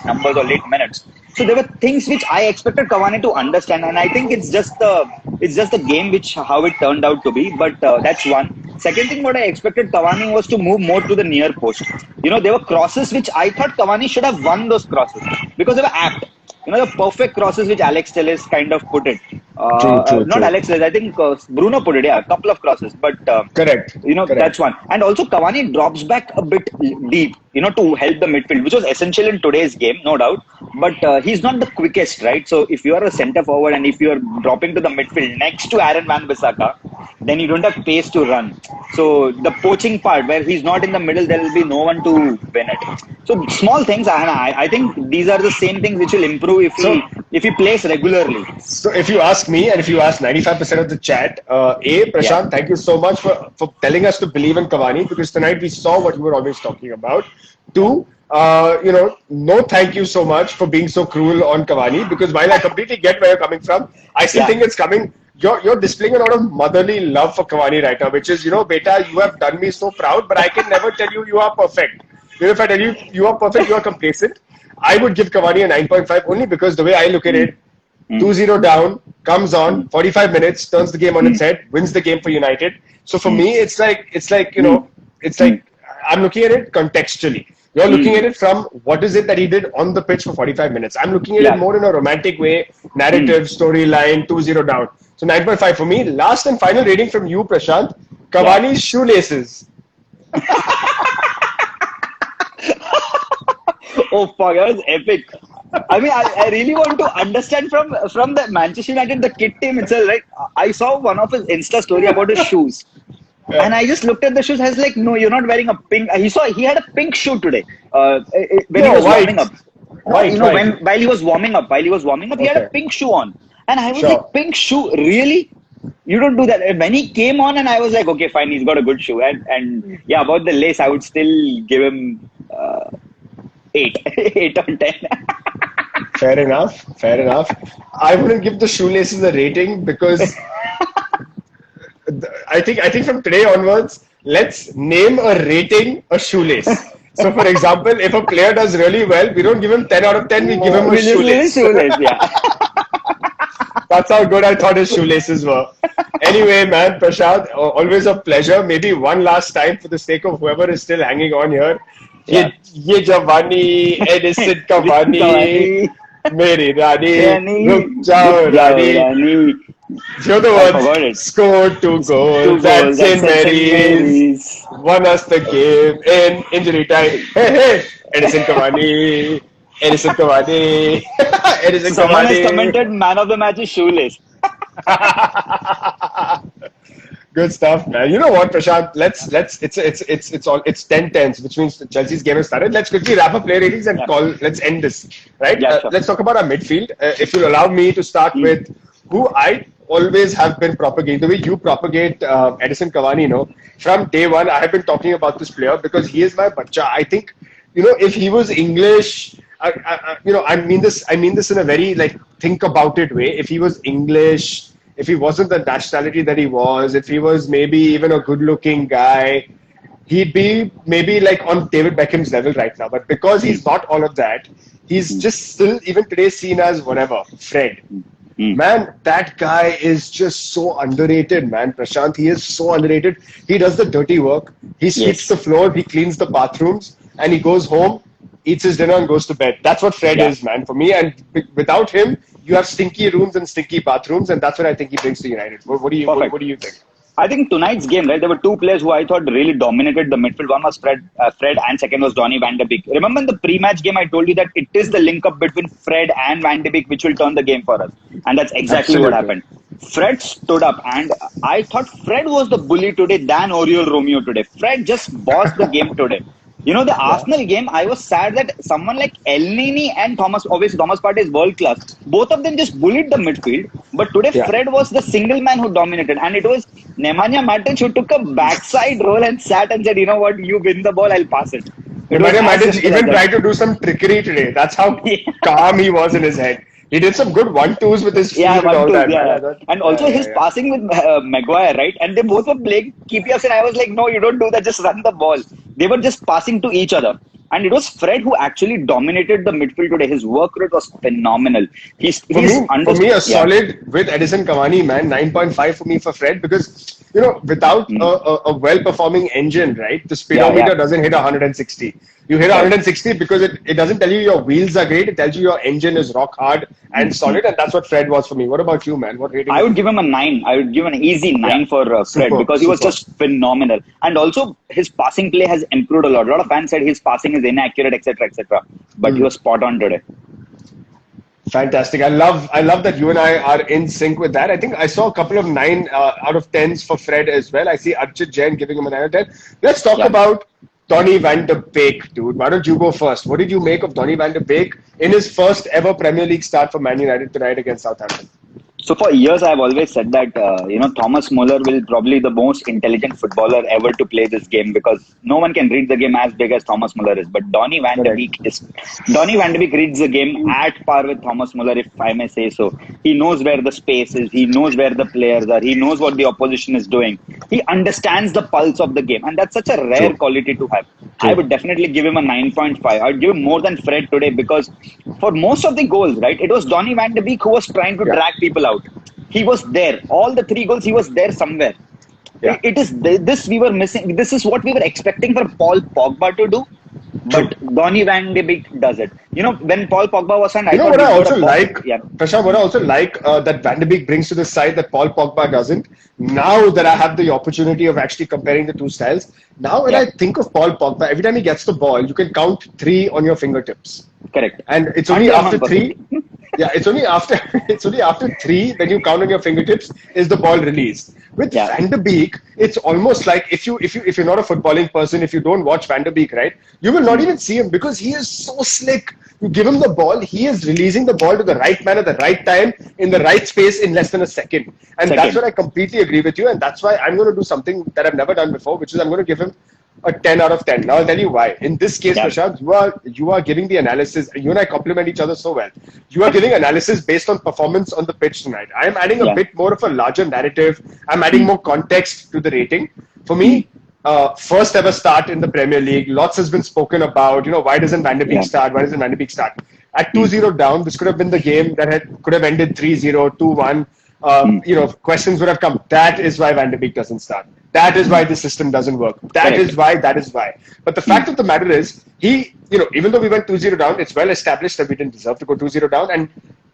numbers or late minutes. So there were things which I expected Cavani to understand and I think it's just the game which how it turned out to be. But that's one. Second thing, what I expected Cavani was to move more to the near post. You know, there were crosses which I thought Cavani should have won those crosses because they were apt. You know, the perfect crosses which Alex Telles kind of put it. Not Alex Telles, I think Bruno put it, yeah, a couple of crosses. But, Correct. That's one. And also Cavani drops back a bit deep, to help the midfield, which was essential in today's game, no doubt. But he's not the quickest, right? So if you are a centre forward and if you are dropping to the midfield next to Aaron Wan-Bissaka, then you don't have pace to run. So the poaching part where he's not in the middle, there will be no one to win it. So small things, and I think these are the same things which will improve if he plays regularly. So if you ask me and if you ask 95% of the chat, Prashant, thank you so much for telling us to believe in Cavani because tonight we saw what you were always talking about. Two, no thank you so much for being so cruel on Cavani because while I completely get where you're coming from, I still think it's coming. You're displaying a lot of motherly love for Cavani right now, which is, beta, you have done me so proud, but I can never tell you you are perfect. If I tell you you are perfect, you are complacent. I would give Cavani a 9.5 only because the way I look at it, 2-0 down, comes on, 45 minutes, turns the game on its head, wins the game for United. So for me, it's like I'm looking at it contextually. You're looking at it from what is it that he did on the pitch for 45 minutes. I'm looking at it more in a romantic way, narrative, storyline, 2-0 down. So 9.5 for me. Last and final rating from you, Prashant. Cavani's shoelaces. Oh fuck, that was epic. I mean, I really want to understand from the Manchester United, the kit team itself, right? I saw one of his Insta story about his shoes. And I just looked at the shoes. I was like, no, you're not wearing a pink. He had a pink shoe today. When he was warming up. White. While he was warming up, he had a pink shoe on. And I was like, pink shoe, really? You don't do that. And when he came on, and I was like, okay, fine, he's got a good shoe. And yeah, about the lace, I would still give him 8, 8 on 10. Fair enough. I wouldn't give the shoelaces a rating because I think from today onwards, let's name a rating a shoelace. So, for example, if a player does really well, we don't give him 10 out of 10, we give him a shoelace. Yeah. That's how good I thought his shoelaces were. Anyway, man, Prashant, always a pleasure. Maybe one last time for the sake of whoever is still hanging on here. Yeah. Ye Jawani, Edinson Cavani, Meri Rani, Ruk Jao Rani. You're the one. Scored 2 goals. That's in Mary's. Won us the game in injury time. Hey, Edinson Cavani. Someone has commented man of the match is shoelace. Good stuff, man. You know what, Prashant? It's 10-10, which means Chelsea's game has started. Let's quickly wrap up player ratings and let's end this. Right? Yeah, sure. Let's talk about our midfield. If you'll allow me to start with who I always have been propagating, the way you propagate Edinson Cavani, from day one, I have been talking about this player because he is my bacha. I think, if he was English, I mean this in a very think about it way. If he was English, if he wasn't the nationality that he was, if he was maybe even a good-looking guy, he'd be maybe on David Beckham's level right now. But because he's not all of that, he's just still even today seen as whatever, Fred. Man, that guy is just so underrated, man. Prashant, he is so underrated. He does the dirty work. He sweeps the floor, he cleans the bathrooms, and he goes home, eats his dinner, and goes to bed. That's what Fred is, man, for me. And without him, you have stinky rooms and stinky bathrooms, and that's what I think he brings to United. What do you think? I think tonight's game, right, there were 2 players who I thought really dominated the midfield. One was Fred, and second was Donny van de Beek. Remember in the pre-match game, I told you that it is the link-up between Fred and Van de Beek which will turn the game for us. And that's exactly what happened. Fred stood up, and I thought Fred was the bully today than Oriol Romeo today. Fred just bossed the game today. The Arsenal game, I was sad that someone like Elneny and obviously Thomas Partey is world class. Both of them just bullied the midfield. But today, Fred was the single man who dominated. And it was Nemanja Matic who took a backside roll and sat and said, you know what, you win the ball, I'll pass it. Nemanja Matic even tried to do some trickery today. That's how calm he was in his head. He did some good 1-2s with his feet and all that. And also his passing with Maguire, right? And they both were playing keepy ups, and I was like, no, you don't do that, just run the ball. They were just passing to each other. And it was Fred who actually dominated the midfield today. His work rate was phenomenal. For me, a solid with Edinson Cavani, man. 9.5 for me for Fred because, without a well-performing engine, right, the speedometer doesn't hit 160. You hit 160 because it doesn't tell you your wheels are great. It tells you your engine is rock hard and solid. And that's what Fred was for me. What about you, man? What rating? I would give him a 9. I would give an easy 9 for Fred because he was just phenomenal. And also his passing play has improved a lot. A lot of fans said his passing is inaccurate, etc., etc. But he was spot on today. Fantastic. I love that you and I are in sync with that. I think I saw a couple of 9 out of 10s for Fred as well. I see Archit Jain giving him a 9 out of 10. Let's talk about Donny van de Beek, dude. Why don't you go first? What did you make of Donny van de Beek in his first ever Premier League start for Man United tonight against Southampton? So for years, I've always said that, Thomas Muller will probably the most intelligent footballer ever to play this game because no one can read the game as big as Thomas Muller is. But Donny van de Beek reads the game at par with Thomas Muller, if I may say so. He knows where the space is. He knows where the players are. He knows what the opposition is doing. He understands the pulse of the game. And that's such a rare quality to have. I would definitely give him a 9.5. I would give him more than Fred today because for most of the goals, right, it was Donny van de Beek who was trying to drag people out. He was there. All the 3 goals, he was there somewhere. It is this we were missing. This is what we were expecting for Paul Pogba to do. But Donny van de Beek does it. You know, when Paul Pogba was signed, I You know thought what I he got also a like, yeah. Prashant, what I also like that Van de Beek brings to the side that Paul Pogba doesn't. Now that I have the opportunity of actually comparing the two styles, now when Yeah. I think of Paul Pogba, every time he gets the ball, you can count 3 on your fingertips. Correct. And it's And only they after run 3, perfectly. yeah, it's only after it's only after 3 when you count on your fingertips is the ball released. With Yeah. Van de Beek, it's almost like if you're not a footballing person, if you don't watch Van de Beek, right, you will not even see him because he is so slick. You give him the ball, he is releasing the ball to the right man at the right time in the right space in less than a second. And that's Second. what I completely agree with you. And that's why I'm going to do something that I've never done before, which is I'm going to give him a 10 out of 10. Now I'll tell you why. In this case, Yeah. Prashant, you are giving the analysis. You and I complement each other so well. You are giving analysis based on performance on the pitch tonight. I am adding a Yeah. bit more of a larger narrative. I'm adding more context to the rating. For me, first ever start in the Premier League. Lots has been spoken about. Why doesn't Van de Beek Yeah. start? Why doesn't Van de Beek start? At 2-0 down, this could have been the game that could have ended 3-0, 2-1. Questions would have come. That is why Van de Beek doesn't start. That is why the system doesn't work. That Correct. is why. That is why. But the fact of the matter is, even though we went 2-0 down, it's well established that we didn't deserve to go 2-0 down. And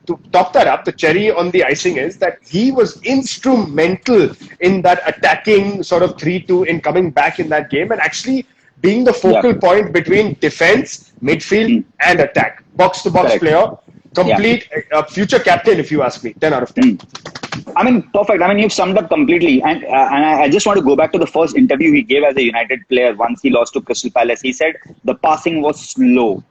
to top that up, the cherry on the icing is that he was instrumental in that attacking sort of 3-2 in coming back in that game and actually being the focal point between defense, midfield, and attack. Box-to-box player. Complete future captain, if you ask me. 10 out of 10. I mean, perfect. I mean, you've summed up completely. And I just want to go back to the first interview he gave as a United player once he lost to Crystal Palace. He said the passing was slow.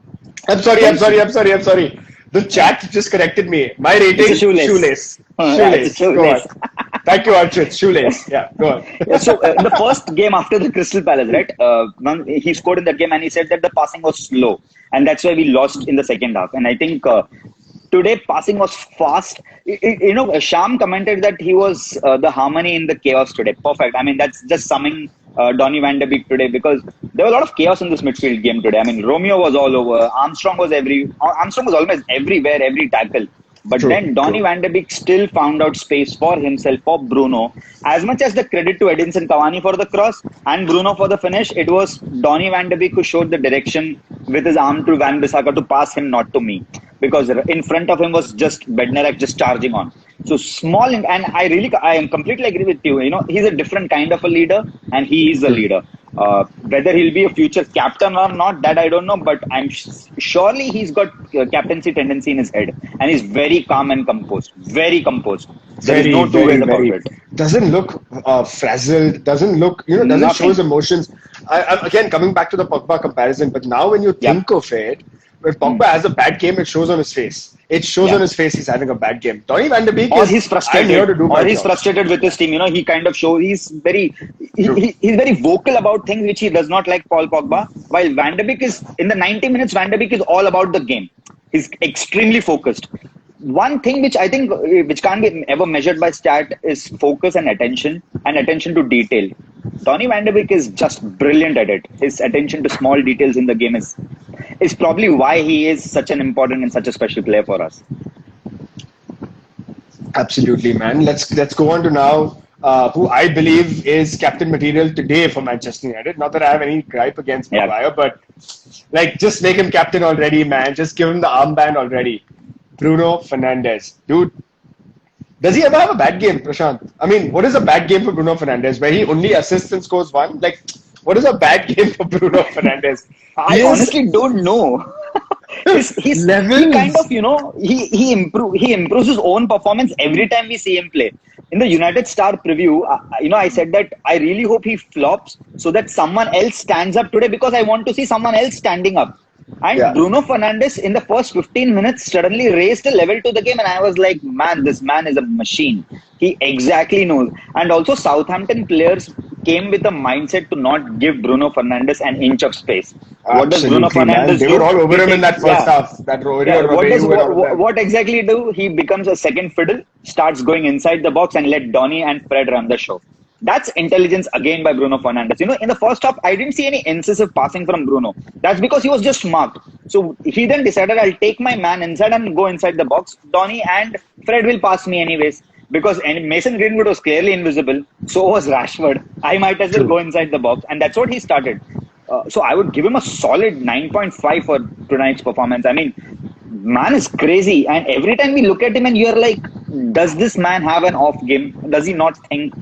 I'm sorry. The chat just corrected me. My rating, It's a shoelace. Shoelace. It's a shoelace. Go on. Thank you, Archit. Shoelace. Yeah, go on. So the first game after the Crystal Palace, right? He scored in that game and he said that the passing was slow. And that's why we lost in the second half. And I think today passing was fast. Sham commented that he was the harmony in the chaos today. Perfect. I mean, that's just summing Donny van de Beek today because there was a lot of chaos in this midfield game today. I mean, Romeo was all over. Armstrong was almost everywhere, every tackle. But then Donny van de Beek still found out space for himself, for Bruno. As much as the credit to Edinson Cavani for the cross and Bruno for the finish, it was Donny van de Beek who showed the direction with his arm to Van Bissaka to pass him, not to me. Because in front of him was just Bednarek just charging on. So small, and I completely agree with you. He's a different kind of a leader, and he is a leader. Whether he'll be a future captain or not, that I don't know. But I'm surely he's got captaincy tendency in his head, and he's very calm and composed. Very composed. There is no two ways about it. Doesn't look frazzled. Doesn't look, doesn't show his emotions. I'm again coming back to the Pogba comparison, but now when you think of it, when Pogba has a bad game, it shows on his face. It shows on his face he's having a bad game. Donny van de Beek he's frustrated. Frustrated with his team. He kind of shows he's very vocal about things which he does not like Paul Pogba. While Van de Beek is in the 90 minutes, Van de Beek is all about the game. He's extremely focused. One thing which I think which can't be ever measured by stat is focus and attention to detail. Donny van de Beek is just brilliant at it. His attention to small details in the game is probably why he is such an important and such a special player for us. Absolutely, man. Let's go on to now who I believe is captain material today for Manchester United. Not that I have any gripe against Maguire, but just make him captain already, man. Just give him the armband already. Bruno Fernandes. Dude, does he ever have a bad game, Prashant? I mean, what is a bad game for Bruno Fernandes? Where he only assists and scores one? What is a bad game for Bruno Fernandes? I honestly don't know. He kind of, he improves his own performance every time we see him play. In the United Star preview, I said that I really hope he flops so that someone else stands up today because I want to see someone else standing up. And Bruno Fernandes in the first 15 minutes suddenly raised a level to the game and I was like, man, this man is a machine. He exactly knows. And also Southampton players came with a mindset to not give Bruno Fernandes an inch of space. What does Bruno Fernandes do? They were all over him in that first half. What exactly do? He becomes a second fiddle, starts going inside the box and let Donny and Fred run the show. That's intelligence again by Bruno Fernandes. In the first half, I didn't see any incisive passing from Bruno. That's because he was just marked. So he then decided, I'll take my man inside and go inside the box. Donny and Fred will pass me anyways. Because Mason Greenwood was clearly invisible. So was Rashford. I might as well go inside the box. And that's what he started. So I would give him a solid 9.5 for tonight's performance. I mean, man is crazy. And every time we look at him and you're like, does this man have an off game? Does he not think?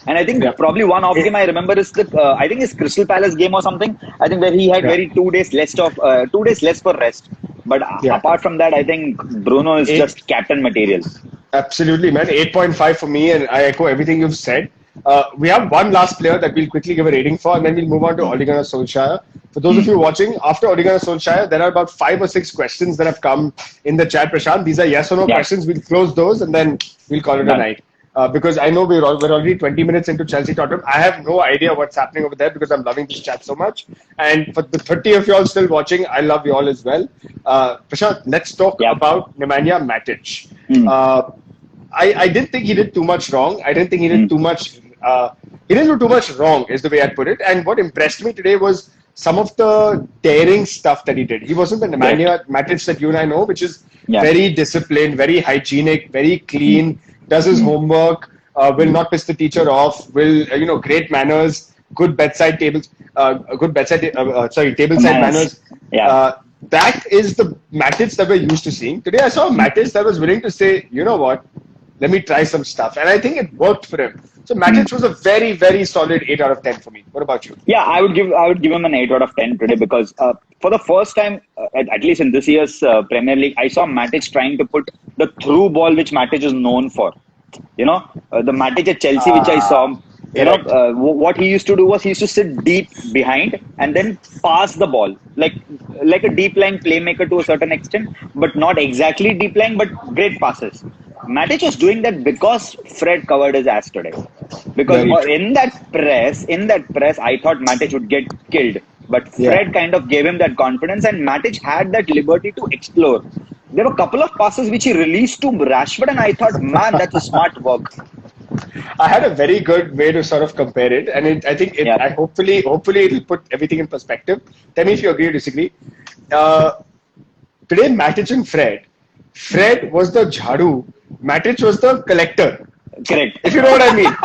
And I think probably one off game I remember is I think it's Crystal Palace game or something. I think where he had very 2 days less for rest. But apart from that, I think Bruno is just captain material. Absolutely, man. 8.5 for me, and I echo everything you've said. We have one last player that we'll quickly give a rating for, and then we'll move on to Ole Gunnar Solskjaer. For those of you watching, after Ole Gunnar Solskjaer, there are about 5 or 6 questions that have come in the chat, Prashant. These are yes or no questions. We'll close those, and then we'll call it a night. Because I know we're already 20 minutes into Chelsea Tottenham. I have no idea what's happening over there because I'm loving this chat so much. And for the 30 of you all still watching, I love you all as well. Prashant, let's talk about Nemanja Matic. I didn't think he did too much wrong. I didn't think he did too much. He didn't do too much wrong, is the way I'd put it. And what impressed me today was some of the daring stuff that he did. He wasn't the Nemanja Matic that you and I know, which is very disciplined, very hygienic, very clean. Does his homework, will not piss the teacher off, will, great manners, good bedside tables, tableside manners. That is the Matic that we're used to seeing. Today I saw a Matic that was willing to say, you know what, let me try some stuff. And I think it worked for him. So Matic was a very, very solid 8 out of 10 for me. What about you? Yeah, I would give him an 8 out of 10 today because for the first time, at least in this year's Premier League, I saw Matic trying to put the through ball which Matic is known for. The Matic at Chelsea which I saw, what he used to do was he used to sit deep behind and then pass the ball like a deep line playmaker to a certain extent, but not exactly deep line, but great passes. Matic was doing that because Fred covered his ass today. Because in that press, I thought Matic would get killed. But Fred kind of gave him that confidence, and Matic had that liberty to explore. There were a couple of passes which he released to Rashford, and I thought, man, that's a smart work. I had a very good way to sort of compare it, and I think hopefully it'll put everything in perspective. Tell me if you agree or disagree. Today, Matic and Fred was the jhadu, Matic was the collector. Correct. If you know what I mean.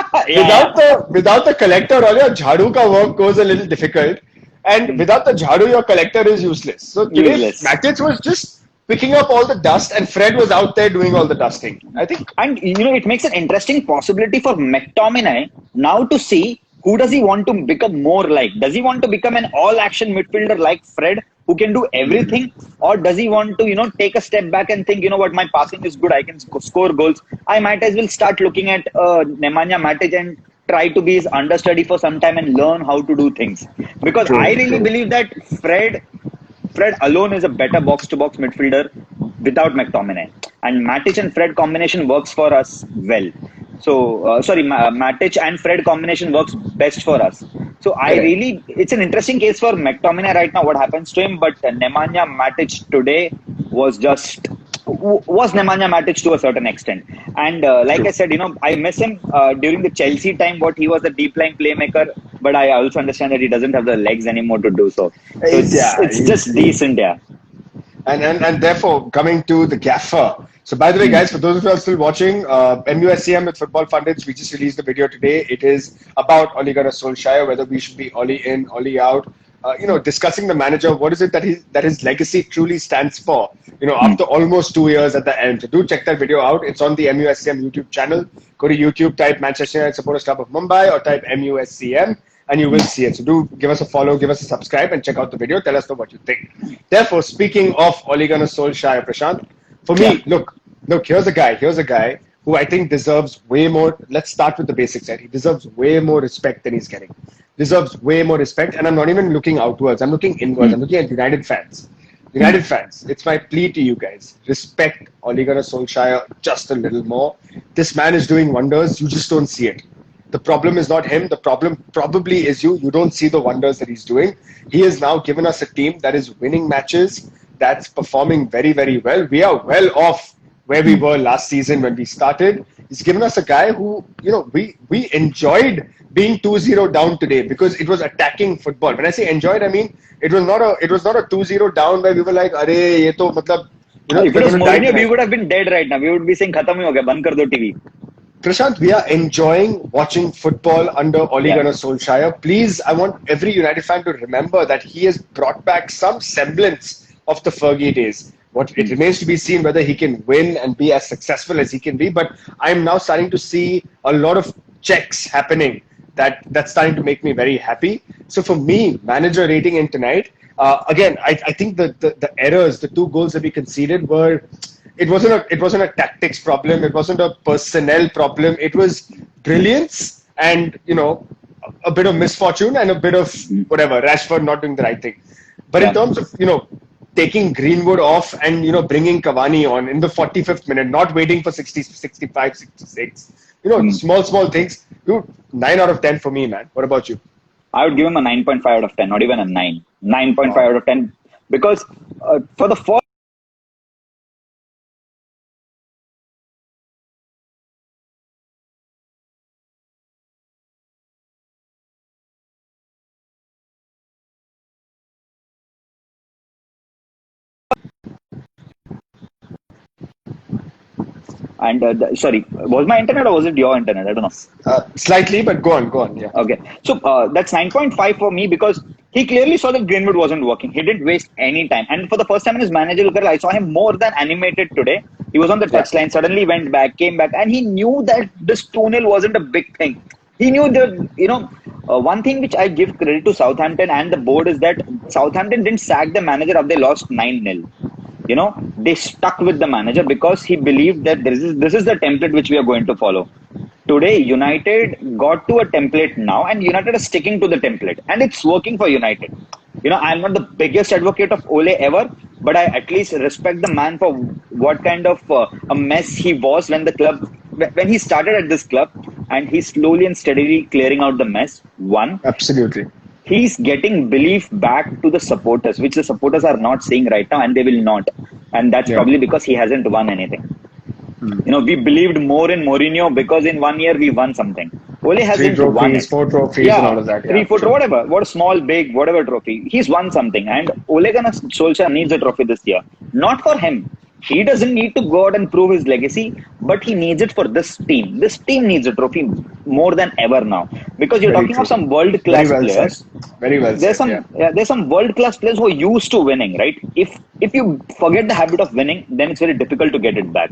Without the collector, all your jhadu ka work goes a little difficult, and without the jhadu, your collector is useless. So today, Matic was just picking up all the dust, and Fred was out there doing all the dusting, I think. And, it makes an interesting possibility for McTominay now to see who does he want to become more like. Does he want to become an all-action midfielder like Fred, who can do everything? Or does he want to, take a step back and think, my passing is good, I can score goals. I might as well start looking at Nemanja Matic and try to be his understudy for some time and learn how to do things. Because I really believe that Fred alone is a better box-to-box midfielder without McTominay. And Matic and Fred combination works for us well. So, Matic and Fred combination works best for us. So, it's an interesting case for McTominay right now, what happens to him. But Nemanja Matic today was Nemanja Matic to a certain extent. And I said, I miss him during the Chelsea time, what he was a deep line playmaker. But I also understand that he doesn't have the legs anymore to do so. It's just decent, And therefore, coming to the gaffer. So, by the way, guys, for those of you who are still watching, MUSCM with Football Pundits, we just released the video today. It is about Ole Gunnar Solskjaer, whether we should be Ole in, Ole out. Discussing the manager, what is it that his legacy truly stands for? After almost 2 years at the end. So do check that video out. It's on the MUSCM YouTube channel. Go to YouTube, type Manchester United Supporters Club of Mumbai, or type MUSCM, and you will see it. So do give us a follow, give us a subscribe, and check out the video. Tell us what you think. Therefore, speaking of Ole Gunnar Solskjaer, Prashant, for me, look, here's a guy who I think deserves way more. Let's start with the basics, right? He deserves way more respect than he's getting. Deserves way more respect, and I'm not even looking outwards. I'm looking inwards. I'm looking at United fans. It's my plea to you guys. Respect Ole Gunnar Solskjaer just a little more. This man is doing wonders. You just don't see it. The problem is not him. The problem probably is you. You don't see the wonders that he's doing. He has now given us a team that is winning matches, that's performing very, very well. We are well off where we were last season when we started. He's given us a guy who, we enjoyed being 2-0 down today because it was attacking football. When I say enjoyed, I mean it was not a 2-0 down where we were like, "Arey, ye to matlab." If it was Mourinho, we would have been dead right now. We would be saying, "Khatam hi ho gaya, band kar do TV." Prashant, we are enjoying watching football under Ole Yeah. Gunnar Solskjaer. Please, I want every United fan to remember that he has brought back some semblance of the Fergie days. What it remains to be seen whether he can win and be as successful as he can be. But I'm now starting to see a lot of checks happening that's starting to make me very happy. So for me, manager rating in tonight, again, I think the errors, the 2 goals that we conceded were. It wasn't a tactics problem. It wasn't a personnel problem. It was brilliance and a bit of misfortune and a bit of whatever Rashford not doing the right thing. But in terms of taking Greenwood off and bringing Cavani on in the 45th minute, not waiting for 60, 65, 66. Small things. Dude, 9 out of 10 for me, man. What about you? I would give him a 9.5 out of 10, not even a 9. 9.5 out of 10 because for the first. And sorry, was my internet or was it your internet? I don't know. Slightly, but go on. Yeah. Okay. So that's 9.5 for me because he clearly saw that Greenwood wasn't working. He didn't waste any time. And for the first time in his managerial career, I saw him more than animated today. He was on the touchline, suddenly went back, came back, and he knew that this 2-0 wasn't a big thing. He knew that, one thing which I give credit to Southampton and the board is that Southampton didn't sack the manager after they lost 9-0. They stuck with the manager because he believed that this is the template which we are going to follow. Today, United got to a template now, and United are sticking to the template, and it's working for United. I'm not the biggest advocate of Ole ever, but I at least respect the man for what kind of a mess he was when he started at this club, and he's slowly and steadily clearing out the mess. One, Absolutely. he's getting belief back to the supporters, which the supporters are not seeing right now, and they will not. And that's probably because he hasn't won anything. We believed more in Mourinho because in 1 year we won something. Ole hasn't won it. 4 trophies and all of that. 3, 4, whatever. What small, big, whatever trophy. He's won something. And Ole Gunnar Solskjaer needs a trophy this year. Not for him. He doesn't need to go out and prove his legacy, but he needs it for this team. This team needs a trophy more than ever now. Because you're talking of some world-class players. Very well said. There's some world-class players who are used to winning, right? If you forget the habit of winning, then it's very difficult to get it back.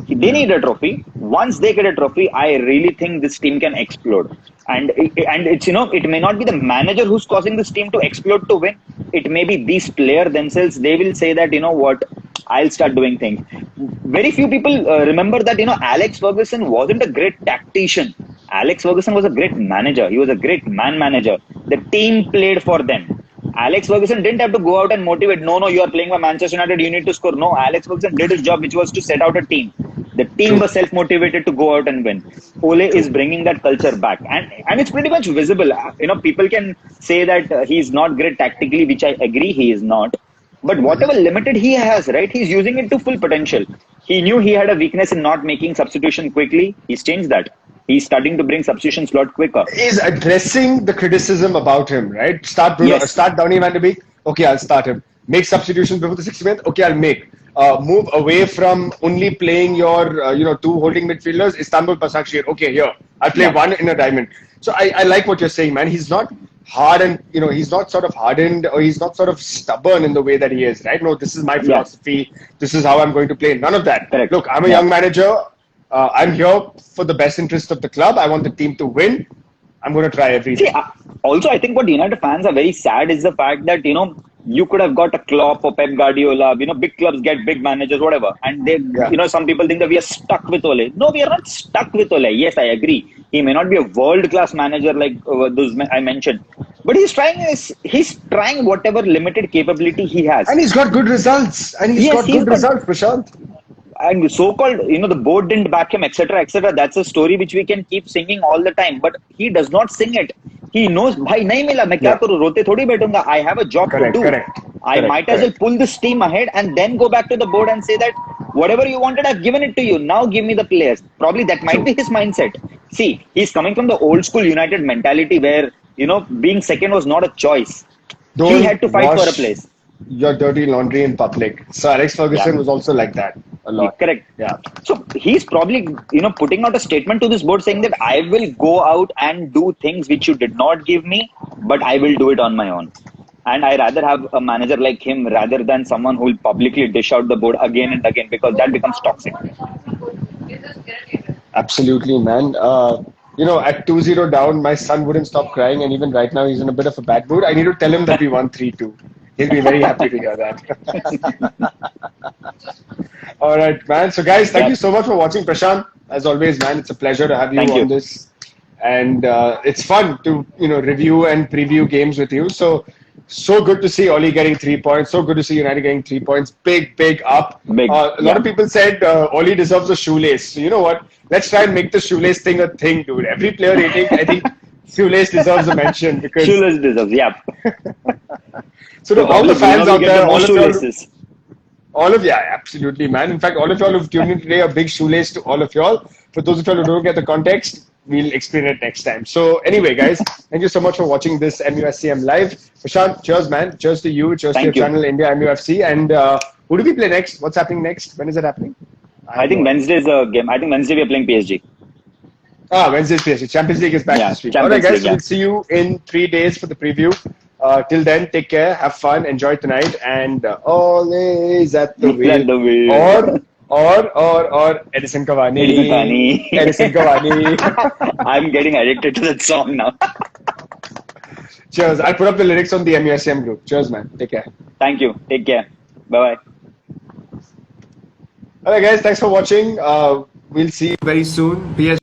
They need a trophy. Once they get a trophy, I really think this team can explode. And it's it may not be the manager who's causing this team to explode to win. It may be these players themselves. They will say that I'll start doing things. Very few people remember that Alex Ferguson wasn't a great tactician. Alex Ferguson was a great manager. He was a great man manager. The team played for them. Alex Ferguson didn't have to go out and motivate. No, you are playing for Manchester United. You need to score. No, Alex Ferguson did his job, which was to set out a team. The team was self-motivated to go out and win. Ole is bringing that culture back, and it's pretty much visible. People can say that he's not great tactically, which I agree he is not. But whatever limited he has, right, he's using it to full potential. He knew he had a weakness in not making substitution quickly. He's changed that. He's starting to bring substitutions a lot quicker. He's addressing the criticism about him, right? Start Donny van de Beek. Okay, I'll start him. Make substitutions before the 60th minute. Okay, I'll make. Move away from only playing your, 2 holding midfielders. Istanbul Başakşehir. Okay, here. I'll play one in a diamond. So I like what you're saying, man. He's not hard and, he's not sort of hardened or he's not sort of stubborn in the way that he is, right? No, this is my philosophy. This is how I'm going to play. None of that. Correct. Look, I'm a young manager. I'm here for the best interest of the club. I want the team to win. I'm going to try everything. See, also, I think what United fans are very sad is the fact that, you could have got a Klopp or Pep Guardiola. Big clubs get big managers, whatever. And they, some people think that we are stuck with Ole. No, we are not stuck with Ole. Yes, I agree. He may not be a world-class manager like those I mentioned. But he's trying whatever limited capability he has. And he's got good results. Prashant. And so-called, the board didn't back him, etc., etc. That's a story which we can keep singing all the time. But he does not sing it. He knows, bhai, nahi mila, main kya karu, rote thodi baitunga. I have a job to do. I might as well pull this team ahead and then go back to the board and say that whatever you wanted, I've given it to you. Now give me the players. Probably that might be his mindset. See, he's coming from the old school United mentality where, being second was not a choice. He had to fight for a place. your dirty laundry in public. So Alex Ferguson was also like that a lot. Correct. Yeah. So he's probably, putting out a statement to this board saying that I will go out and do things which you did not give me, but I will do it on my own. And I rather have a manager like him rather than someone who will publicly dish out the board again and again, because that becomes toxic. Absolutely, man. At 2-0 down, my son wouldn't stop crying, and even right now, he's in a bit of a bad mood. I need to tell him that we won 3-2. He'll be very happy to hear that. All right, man. So, guys, thank you so much for watching, Prashant. As always, man, it's a pleasure to have you on this. And it's fun to, review and preview games with you. So good to see Oli getting 3 points. So good to see United getting 3 points. Big up. A lot of people said Oli deserves a shoelace. So you know what? Let's try and make the shoelace thing a thing, dude. Every player rating, I think shoelace deserves a mention because shoelace deserves, yeah. So to all the fans out there, all of y'all, absolutely, man. In fact, all of y'all who've tuned in today, a big shoelace to all of y'all. For those of y'all who don't get the context, we'll explain it next time. So anyway, guys, thank you so much for watching this MUSCM live. Prashant, cheers, man. Cheers to you. Cheers to your channel, India MUFC. And who do we play next? What's happening next? When is it happening? I think Wednesday's a game. I think Wednesday we are playing PSG. Wednesday's PSG. Champions League is back this week. All right, guys. We'll see you in 3 days for the preview. Till then, take care. Have fun. Enjoy tonight. And always at the wheel. Or Edinson Cavani. Edinson Cavani. I'm getting addicted to that song now. Cheers. I'll put up the lyrics on the MUSCM group. Cheers, man. Take care. Thank you. Take care. Bye-bye. Alright, guys. Thanks for watching. We'll see you very soon.